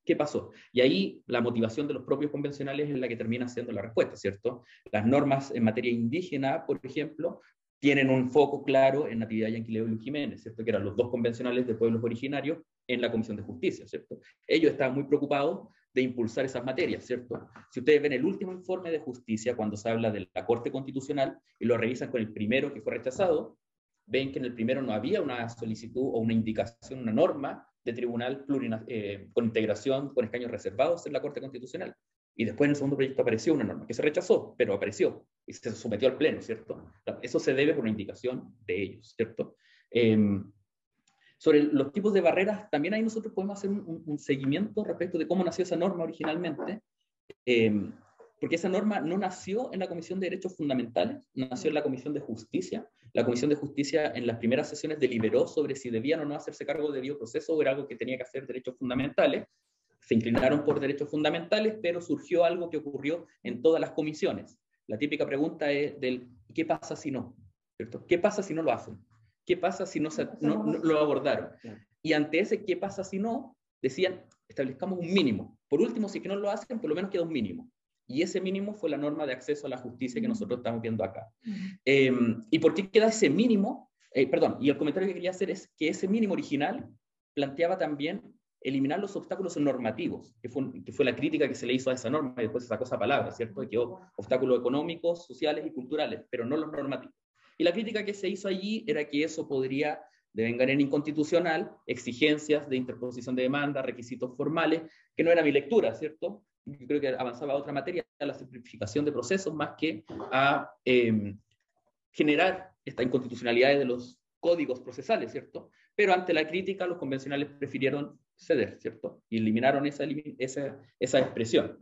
¿Qué pasó? Y ahí la motivación de los propios convencionales es la que termina siendo la respuesta, ¿cierto? Las normas en materia indígena, por ejemplo, tienen un foco claro en Natividad Yanquileo y Luis Jiménez, ¿cierto? Que eran los dos convencionales de pueblos originarios en la Comisión de Justicia, ¿cierto? Ellos estaban muy preocupados de impulsar esas materias, ¿cierto? Si ustedes ven el último informe de justicia, cuando se habla de la Corte Constitucional, y lo revisan con el primero que fue rechazado, ven que en el primero no había una solicitud o una indicación, una norma de tribunal con integración, con escaños reservados en la Corte Constitucional. Y después en el segundo proyecto apareció una norma que se rechazó, pero apareció y se sometió al Pleno, ¿cierto? Eso se debe por una indicación de ellos, ¿cierto? Sobre los tipos de barreras, también ahí nosotros podemos hacer un seguimiento respecto de cómo nació esa norma originalmente, porque esa norma no nació en la Comisión de Derechos Fundamentales, nació en la Comisión de Justicia. La Comisión de Justicia en las primeras sesiones deliberó sobre si debían o no hacerse cargo de debido proceso o era algo que tenía que hacer derechos fundamentales. Se inclinaron por derechos fundamentales, pero surgió algo que ocurrió en todas las comisiones. La típica pregunta es ¿qué pasa si no? ¿Cierto? ¿Qué pasa si no lo hacen? ¿Qué pasa si no lo abordaron? Y ante ese ¿qué pasa si no? decían, establezcamos un mínimo. Por último, si es que no lo hacen, por lo menos queda un mínimo. Y ese mínimo fue la norma de acceso a la justicia que nosotros estamos viendo acá. ¿Y por qué queda ese mínimo? Perdón, y el comentario que quería hacer es que ese mínimo original planteaba también eliminar los obstáculos normativos, que fue la crítica que se le hizo a esa norma, y después se sacó esa palabra, ¿cierto? Que quedó obstáculos económicos, sociales y culturales, pero no los normativos. Y la crítica que se hizo allí era que eso podría devengar en inconstitucional, exigencias de interposición de demanda, requisitos formales, que no era mi lectura, ¿cierto? Yo creo que avanzaba a otra materia, a la simplificación de procesos, más que a generar esta inconstitucionalidad de los códigos procesales, ¿cierto? Pero ante la crítica, los convencionales prefirieron ceder, ¿cierto? Y eliminaron esa expresión.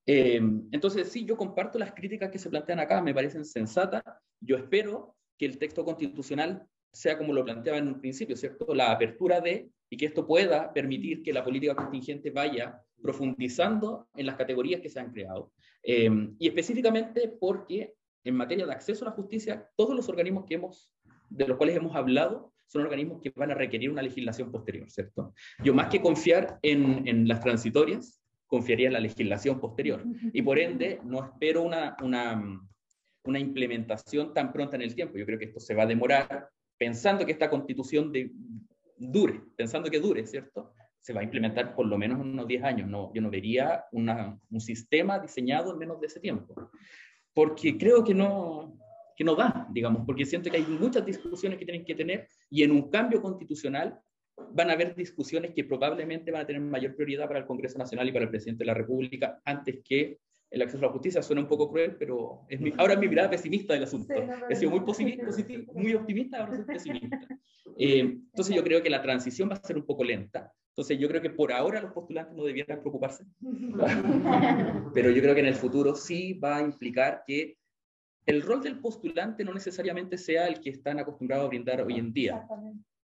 Entonces, sí, yo comparto las críticas que se plantean acá, me parecen sensatas. Yo espero que el texto constitucional sea como lo planteaba en un principio, ¿cierto? La apertura y que esto pueda permitir que la política contingente vaya profundizando en las categorías que se han creado. Y específicamente porque en materia de acceso a la justicia, todos los organismos de los cuales hemos hablado son organismos que van a requerir una legislación posterior, ¿cierto? Yo más que confiar en las transitorias, confiaría en la legislación posterior. Y por ende, no espero una implementación tan pronta en el tiempo. Yo creo que esto se va a demorar, pensando que esta constitución dure, ¿cierto? Se va a implementar por lo menos unos 10 años. No, yo no vería un sistema diseñado en menos de ese tiempo. Porque creo que no da, digamos, porque siento que hay muchas discusiones que tienen que tener, y en un cambio constitucional van a haber discusiones que probablemente van a tener mayor prioridad para el Congreso Nacional y para el Presidente de la República antes que el acceso a la justicia. Suena un poco cruel, pero ahora es mi mirada pesimista del asunto. Sí, he sido muy positivo, muy optimista, ahora soy pesimista. Entonces yo creo que la transición va a ser un poco lenta. Entonces yo creo que por ahora los postulantes no debieran preocuparse. Pero yo creo que en el futuro sí va a implicar que el rol del postulante no necesariamente sea el que están acostumbrados a brindar hoy en día.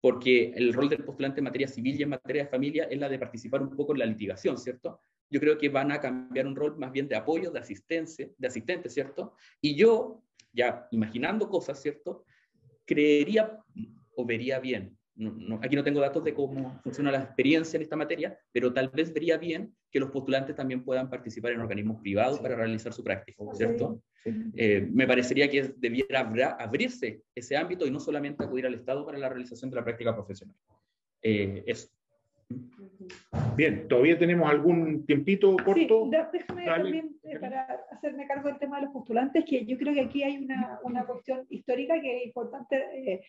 Porque el rol del postulante en materia civil y en materia de familia es la de participar un poco en la litigación, ¿cierto? Yo creo que van a cambiar un rol más bien de apoyo, de asistente, ¿cierto? Y yo, ya imaginando cosas, ¿cierto? Creería o vería bien, aquí no tengo datos de cómo funciona la experiencia en esta materia, pero tal vez vería bien que los postulantes también puedan participar en organismos privados para realizar su práctica, ¿cierto? Me parecería que debiera abrirse ese ámbito y no solamente acudir al Estado para la realización de la práctica profesional. Eso. Bien, todavía tenemos algún tiempito corto. Sí, déjame también, para hacerme cargo del tema de los postulantes, que yo creo que aquí hay una cuestión histórica que es importante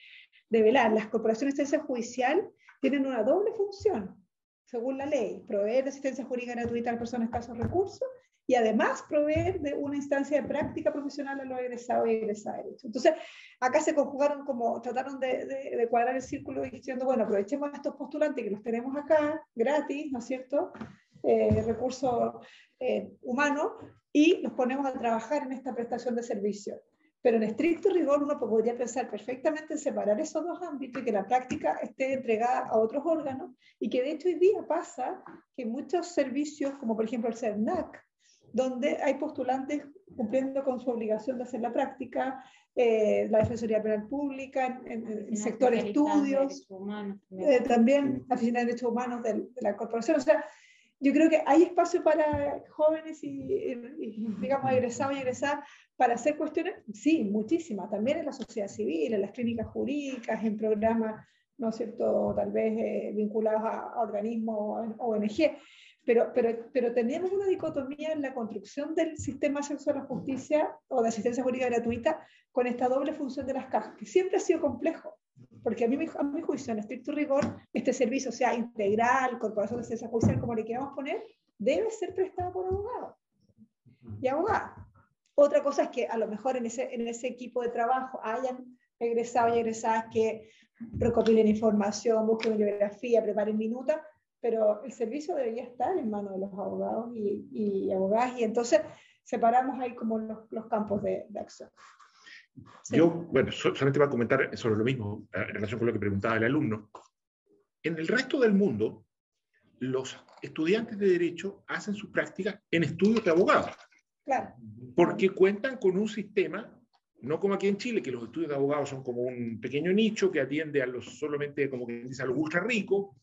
develar. Las corporaciones de asistencia judicial tienen una doble función, según la ley: proveer de asistencia jurídica gratuita a las personas de escasos recursos, y además proveer de una instancia de práctica profesional a los egresados y egresadas de derecho. Entonces, acá se conjugaron, como trataron de cuadrar el círculo diciendo, bueno, aprovechemos a estos postulantes que los tenemos acá, gratis, ¿no es cierto?, recursos humanos, y los ponemos a trabajar en esta prestación de servicios. Pero en estricto rigor uno podría pensar perfectamente en separar esos dos ámbitos y que la práctica esté entregada a otros órganos, y que de hecho hoy día pasa que muchos servicios, como por ejemplo el CERNAC, donde hay postulantes cumpliendo con su obligación de hacer la práctica, la Defensoría Penal Pública, en el sector estudios, también la Oficina de Derechos Humanos de la corporación. O sea, yo creo que hay espacio para jóvenes y digamos, egresados y egresadas para hacer cuestiones, sí, muchísimas, también en la sociedad civil, en las clínicas jurídicas, en programas, ¿no es cierto?, tal vez vinculados a organismos o ONG. Pero tenemos una dicotomía en la construcción del sistema de acceso a la justicia o de asistencia jurídica gratuita con esta doble función de las cajas, que siempre ha sido complejo, porque a mi juicio, en estricto rigor, este servicio, sea integral, corporación de asistencia judicial, como le queramos poner, debe ser prestado por abogados y abogadas. Otra cosa es que a lo mejor en ese equipo de trabajo hayan egresados y egresadas que recopilen información, busquen bibliografía, preparen minutas, pero el servicio debería estar en manos de los abogados y abogadas, y entonces separamos ahí como los campos de acción. Sí. Yo, bueno, solamente voy a comentar sobre lo mismo en relación con lo que preguntaba el alumno. En el resto del mundo, los estudiantes de Derecho hacen sus prácticas en estudios de abogados. Claro. Porque cuentan con un sistema, no como aquí en Chile, que los estudios de abogados son como un pequeño nicho que atiende a solamente, como que dice, a los ultra ricos,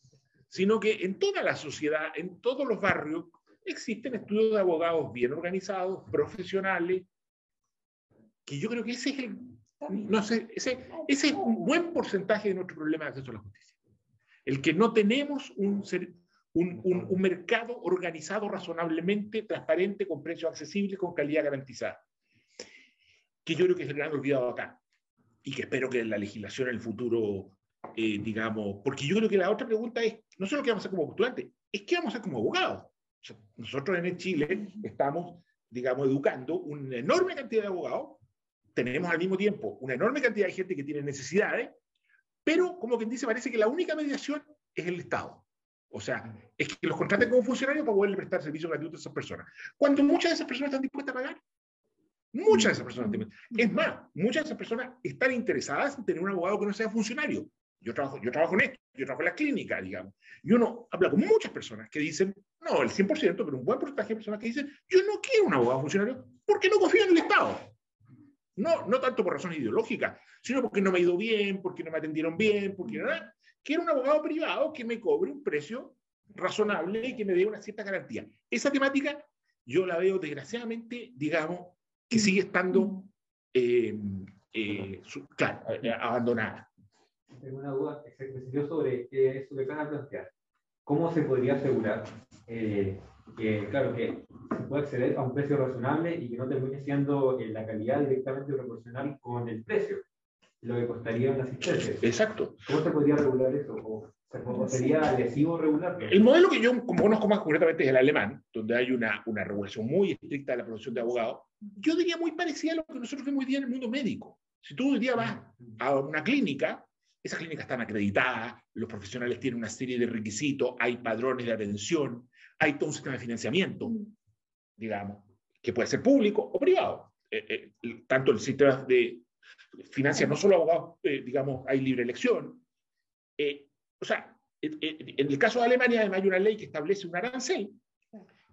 sino que en toda la sociedad, en todos los barrios, existen estudios de abogados bien organizados, profesionales, que yo creo que ese es el, no sé, ese es un buen porcentaje de nuestro problema de acceso a la justicia. El que no tenemos un mercado organizado razonablemente, transparente, con precios accesibles, con calidad garantizada. Que yo creo que es el gran olvidado acá. Y que espero que la legislación en el futuro, digamos, porque yo creo que la otra pregunta es, no solo qué vamos a hacer como postulantes, es qué vamos a hacer como abogados. O sea, nosotros en Chile estamos, digamos, educando una enorme cantidad de abogados, tenemos al mismo tiempo una enorme cantidad de gente que tiene necesidades, pero como quien dice, parece que la única mediación es el Estado. O sea, es que los contraten como funcionarios para poderle prestar servicios gratuitos a esas personas. Cuando muchas de esas personas están dispuestas a pagar. Muchas de esas personas. Es más, muchas de esas personas están interesadas en tener un abogado que no sea funcionario. Yo trabajo en esto, yo trabajo en la clínica, digamos. Y uno habla con muchas personas que dicen, no el 100%, pero un buen porcentaje de personas que dicen, yo no quiero un abogado funcionario porque no confío en el Estado. No tanto por razones ideológicas, sino porque no me ha ido bien, porque no me atendieron bien, porque no. Quiero un abogado privado que me cobre un precio razonable y que me dé una cierta garantía. Esa temática yo la veo desgraciadamente, digamos, que sigue estando abandonada. Tengo una duda que se dio sobre eso que van a plantear. ¿Cómo se podría asegurar que se pueda acceder a un precio razonable y que no termine siendo la calidad directamente proporcional con el precio, lo que costaría una asistencia? Exacto. ¿Cómo se podría regular eso? ¿O sería lesivo regularlo? El modelo que yo conozco más concretamente es el alemán, donde hay una regulación muy estricta de la profesión de abogado. Yo diría muy parecida a lo que nosotros vemos hoy día en el mundo médico. Si tú hoy día vas a una clínica, esas clínicas están acreditadas, los profesionales tienen una serie de requisitos, hay padrones de atención, hay todo un sistema de financiamiento, digamos, que puede ser público o privado. Tanto el sistema de financia no solo abogados, digamos, hay libre elección. O sea, en el caso de Alemania, además, hay una ley que establece un arancel,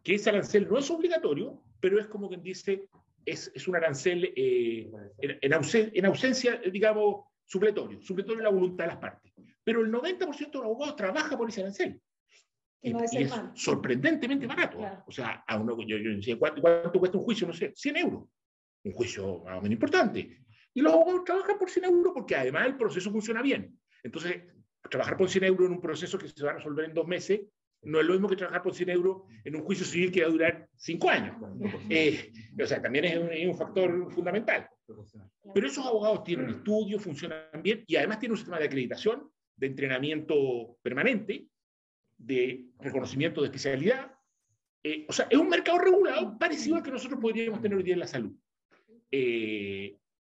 que ese arancel no es obligatorio, pero es como quien dice, es un arancel en ausencia, digamos, supletorio de la voluntad de las partes. Pero el 90% de los abogados trabaja por ese arancel. Y es sorprendentemente barato. Claro. O sea, a uno, yo decía, ¿cuánto cuesta un juicio? No sé, 100 euros. Un juicio más o menos importante. Y los abogados trabajan por 100 euros porque además el proceso funciona bien. Entonces, trabajar por 100 euros en un proceso que se va a resolver en 2 meses no es lo mismo que trabajar por 100 euros en un juicio civil que va a durar 5 años. O sea, también es un factor fundamental. Pero esos abogados tienen estudios, funcionan bien y además tienen un sistema de acreditación, de entrenamiento permanente, de reconocimiento de especialidad. O sea, es un mercado regulado parecido al que nosotros podríamos tener hoy día en la salud.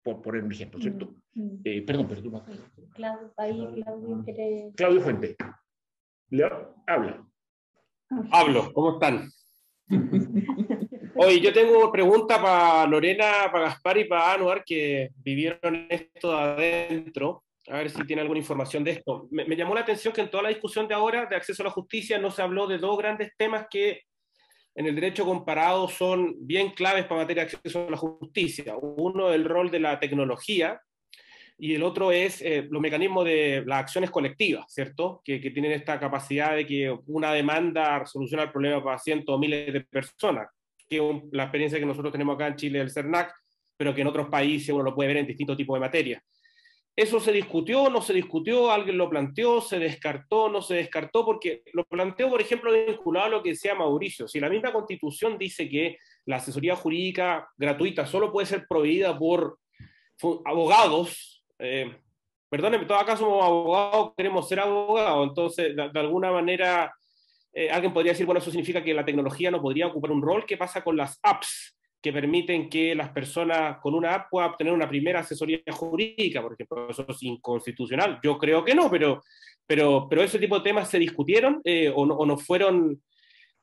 Por poner un ejemplo, ¿cierto? Perdón. Claudio Fuente. Habla. Hablo, ¿cómo están? Oye, yo tengo pregunta para Lorena, para Gaspar y para Anuar, que vivieron esto de adentro. A ver si tiene alguna información de esto. Me llamó la atención que en toda la discusión de ahora de acceso a la justicia no se habló de 2 grandes temas que en el derecho comparado son bien claves para materia de acceso a la justicia. Uno, el rol de la tecnología, y el otro es los mecanismos de las acciones colectivas, ¿cierto? Que tienen esta capacidad de que una demanda soluciona el problema para cientos o miles de personas, que es la experiencia que nosotros tenemos acá en Chile del CERNAC, pero que en otros países uno lo puede ver en distintos tipos de materias. ¿Eso se discutió, no se discutió? ¿Alguien lo planteó? ¿Se descartó, no se descartó? Porque lo planteó, por ejemplo, vinculado a lo que decía Mauricio. Si la misma Constitución dice que la asesoría jurídica gratuita solo puede ser proveída por abogados, perdónenme, todos acá somos abogados, queremos ser abogados, entonces de alguna manera alguien podría decir, bueno, eso significa que la tecnología no podría ocupar un rol. ¿Qué pasa con las apps que permiten que las personas con una app puedan obtener una primera asesoría jurídica, por ejemplo? Eso es inconstitucional. Yo creo que no, pero ese tipo de temas se discutieron o no fueron.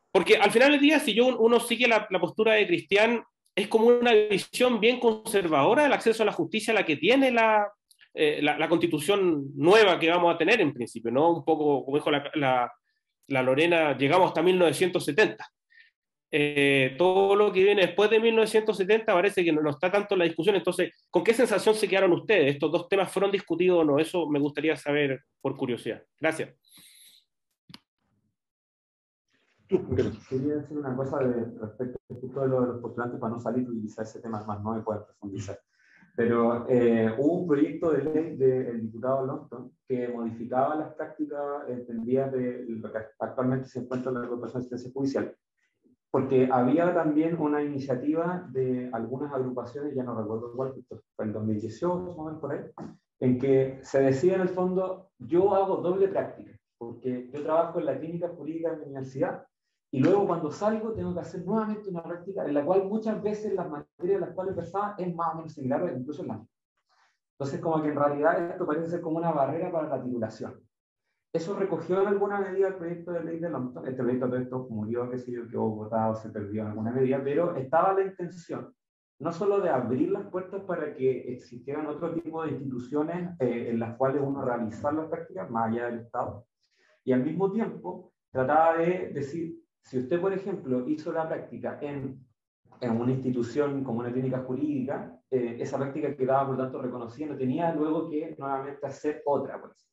Porque al final del día, si uno sigue la postura de Cristian, es como una visión bien conservadora del acceso a la justicia la que tiene la Constitución nueva que vamos a tener en principio, ¿no? Un poco, como dijo la Lorena, llegamos hasta 1970. Todo lo que viene después de 1970 parece que no está tanto en la discusión. Entonces, ¿con qué sensación se quedaron ustedes? ¿Estos 2 temas fueron discutidos o no? Eso me gustaría saber por curiosidad. Gracias. Quería decir una cosa respecto a lo de los postulantes para no salir y utilizar ese tema más, no me puedo profundizar. Pero hubo un proyecto de ley del diputado Longton que modificaba las prácticas entendidas de lo que actualmente se encuentra en la Corporación de Asistencia Judicial, porque había también una iniciativa de algunas agrupaciones, ya no recuerdo cuál, fue en 2018, más o menos por ahí, en que se decía en el fondo, yo hago doble práctica, porque yo trabajo en la clínica jurídica de mi universidad, y luego cuando salgo tengo que hacer nuevamente una práctica en la cual muchas veces las materias en las cuales versaba es más o menos similar o incluso la misma. Entonces como que en realidad esto parece ser como una barrera para la titulación. Eso recogió en alguna medida el proyecto de ley de Longton. Este proyecto de esto murió, qué sé yo, quedó votado, se perdió en alguna medida, pero estaba la intención no solo de abrir las puertas para que existieran otro tipo de instituciones en las cuales uno realizara las prácticas, más allá del Estado, y al mismo tiempo trataba de decir, si usted, por ejemplo, hizo la práctica en una institución como una clínica jurídica, esa práctica quedaba, por tanto, reconocida, no tenía luego que nuevamente hacer otra. Pues.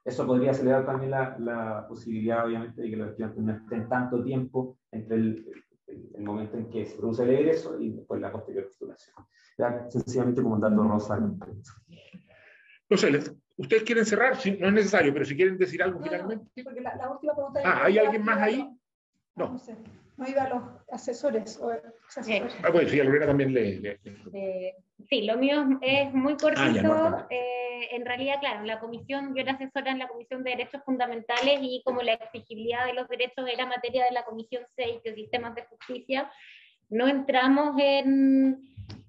Eso podría acelerar también la posibilidad, obviamente, de que los estudiantes no estén tanto tiempo entre el momento en que se produce el egreso y después la posterior postulación. Ya, sencillamente como un dato rosa. No sé, ¿ustedes quieren cerrar? Sí, no es necesario, pero si quieren decir algo finalmente. Porque la última pregunta... ¿Hay alguien más ahí? No. No sé. No iba a los asesores. Bueno, sí, a Lorena también sí, lo mío es muy cortito. Ya, no, en realidad, claro, la comisión, yo era asesora en la Comisión de Derechos Fundamentales y como la exigibilidad de los derechos era materia de la Comisión 6 de Sistemas de Justicia, no entramos en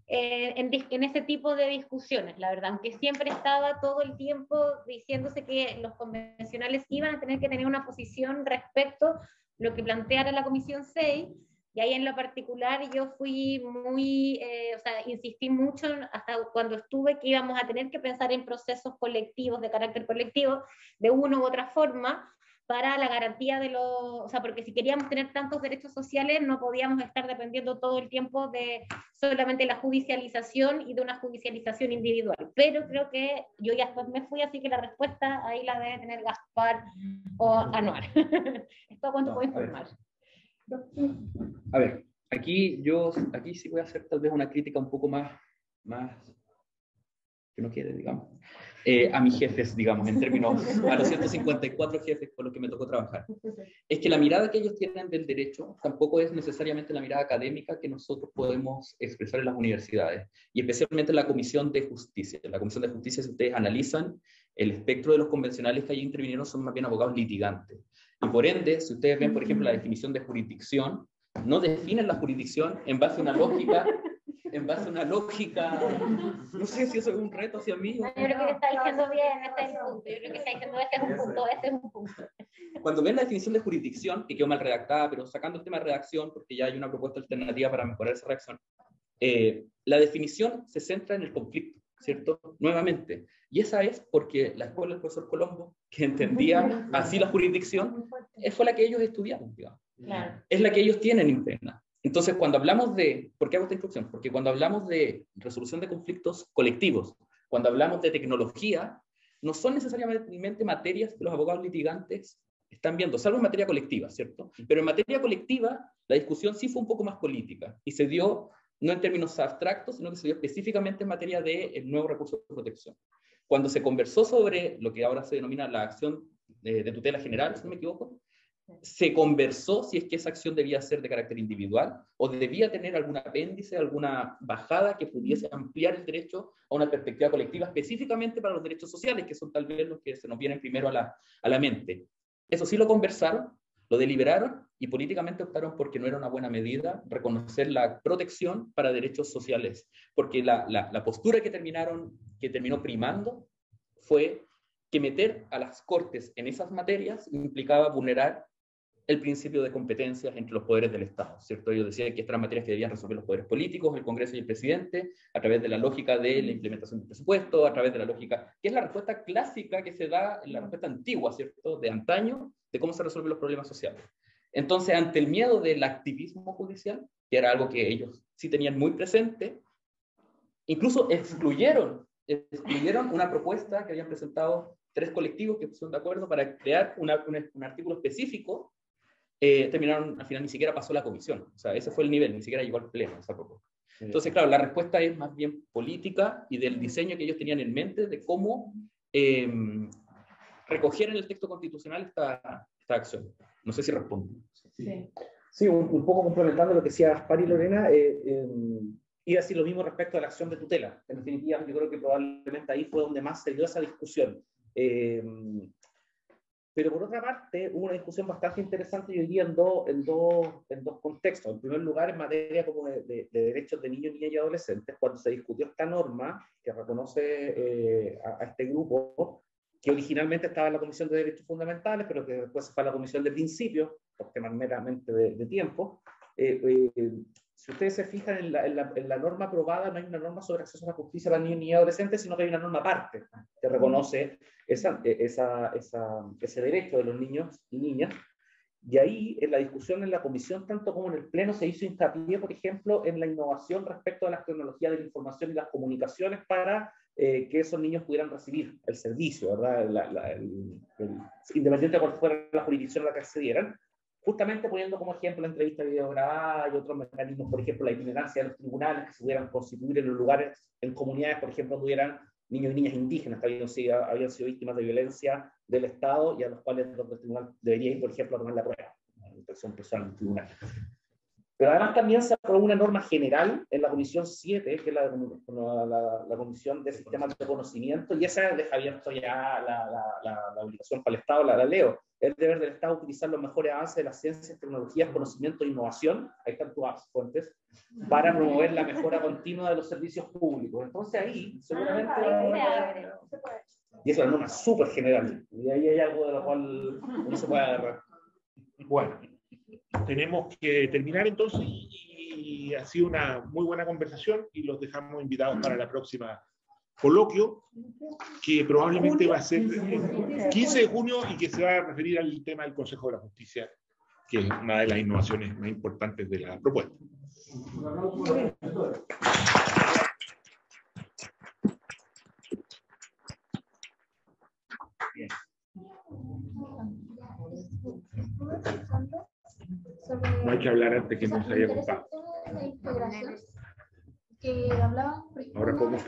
ese tipo de discusiones, la verdad, aunque siempre estaba todo el tiempo diciéndose que los convencionales iban a tener que tener una posición respecto a lo que planteara la Comisión 6, y ahí en lo particular yo fui muy, o sea, insistí mucho hasta cuando estuve que íbamos a tener que pensar en procesos colectivos, de carácter colectivo, de una u otra forma, para la garantía de los, o sea, porque si queríamos tener tantos derechos sociales no podíamos estar dependiendo todo el tiempo de solamente la judicialización y de una judicialización individual. Pero creo que yo ya después me fui, así que la respuesta ahí la debe tener Gaspar o Anuar. ¿Esto cuánto puedo informar? A ver, aquí sí voy a hacer tal vez una crítica un poco más que no quede, digamos, a mis jefes, digamos, en términos, a los 154 jefes con los que me tocó trabajar. Es que la mirada que ellos tienen del derecho tampoco es necesariamente la mirada académica que nosotros podemos expresar en las universidades, y especialmente en la Comisión de Justicia. En la Comisión de Justicia, si ustedes analizan el espectro de los convencionales que allí intervinieron, son más bien abogados litigantes. Y por ende, si ustedes ven, por ejemplo, la definición de jurisdicción, no definen la jurisdicción en base a una lógica, no sé si eso es un reto hacia mí. No, yo creo que está diciendo bien, ese es el punto. Yo creo que está diciendo ese es un punto. Cuando ven la definición de jurisdicción, que quedó mal redactada, pero sacando el tema de redacción, porque ya hay una propuesta alternativa para mejorar esa redacción, la definición se centra en el conflicto, ¿cierto? Nuevamente. Y esa es porque la escuela del profesor Colombo, que entendía así la jurisdicción, fue la que ellos estudiaron, digamos. Claro. Es la que ellos tienen interna. Entonces, cuando hablamos de, ¿por qué hago esta introducción? Porque cuando hablamos de resolución de conflictos colectivos, cuando hablamos de tecnología, no son necesariamente materias que los abogados litigantes están viendo, salvo en materia colectiva, ¿cierto? Pero en materia colectiva, la discusión sí fue un poco más política y se dio, no en términos abstractos, sino que se dio específicamente en materia del nuevo recurso de protección. Cuando se conversó sobre lo que ahora se denomina la acción de tutela general, si no me equivoco, se conversó si es que esa acción debía ser de carácter individual o debía tener algún apéndice, alguna bajada que pudiese ampliar el derecho a una perspectiva colectiva, específicamente para los derechos sociales, que son tal vez los que se nos vienen primero a la mente. Eso sí lo conversaron, lo deliberaron y políticamente optaron porque no era una buena medida reconocer la protección para derechos sociales, porque la postura que terminó primando fue que meter a las Cortes en esas materias implicaba vulnerar el principio de competencias entre los poderes del Estado, ¿cierto? Ellos decían que estas eran materias que debían resolver los poderes políticos, el Congreso y el presidente, a través de la lógica de la implementación del presupuesto, a través de la lógica, que es la respuesta clásica que se da, la respuesta antigua, ¿cierto?, de antaño, de cómo se resuelven los problemas sociales. Entonces, ante el miedo del activismo judicial, que era algo que ellos sí tenían muy presente, incluso excluyeron una propuesta que habían presentado 3 colectivos que pusieron de acuerdo para crear un artículo específico terminaron, al final ni siquiera pasó la comisión. O sea, ese fue el nivel, ni siquiera llegó al pleno esa propuesta. Entonces, claro, la respuesta es más bien política y del diseño que ellos tenían en mente de cómo recoger en el texto constitucional esta acción. No sé si respondo. Sí, un poco complementando lo que decía Gaspar y Lorena, y así lo mismo respecto a la acción de tutela. En definitiva, yo creo que probablemente ahí fue donde más se dio esa discusión. Pero por otra parte, hubo una discusión bastante interesante, yo diría, en dos contextos. En primer lugar, en materia como de derechos de niños, niñas y adolescentes, cuando se discutió esta norma que reconoce a este grupo, que originalmente estaba en la Comisión de Derechos Fundamentales, pero que después se fue a la Comisión de Principios, por temas meramente de tiempo. Si ustedes se fijan en la norma aprobada, no hay una norma sobre acceso a la justicia para niños y adolescentes, sino que hay una norma aparte que reconoce ese derecho de los niños y niñas. Y ahí, en la discusión en la comisión, tanto como en el pleno, se hizo hincapié, por ejemplo, en la innovación respecto a las tecnologías de la información y las comunicaciones para que esos niños pudieran recibir el servicio, ¿verdad? Independiente de cuál fuera la jurisdicción a la que accedieran. Justamente poniendo como ejemplo la entrevista videograbada y otros mecanismos, por ejemplo, la itinerancia de los tribunales que se pudieran constituir en los lugares, en comunidades, por ejemplo, donde hubieran niños y niñas indígenas que habían sido víctimas de violencia del Estado y a los cuales el tribunal debería ir, por ejemplo, a tomar la prueba, la protección personal del tribunal. Pero además también se aprobó una norma general en la Comisión 7, que es la Comisión de Sistemas de Conocimiento, y esa deja abierto ya la obligación para el Estado, la leo. Es deber del Estado utilizar los mejores avances de las ciencias, tecnologías, conocimiento e innovación, ahí están tus fuentes, para promover la mejora continua de los servicios públicos. Entonces ahí, seguramente... Y es una norma súper general, y ahí hay algo de lo cual no se puede agarrar. Bueno, tenemos que terminar entonces, y ha sido una muy buena conversación, y los dejamos invitados para la próxima coloquio, que probablemente va a ser el 15 de junio y que se va a referir al tema del Consejo de la Justicia, que es una de las innovaciones más importantes de la propuesta. Bien. No hay que hablar antes que no se haya contado. Que hablaban, Ahora podemos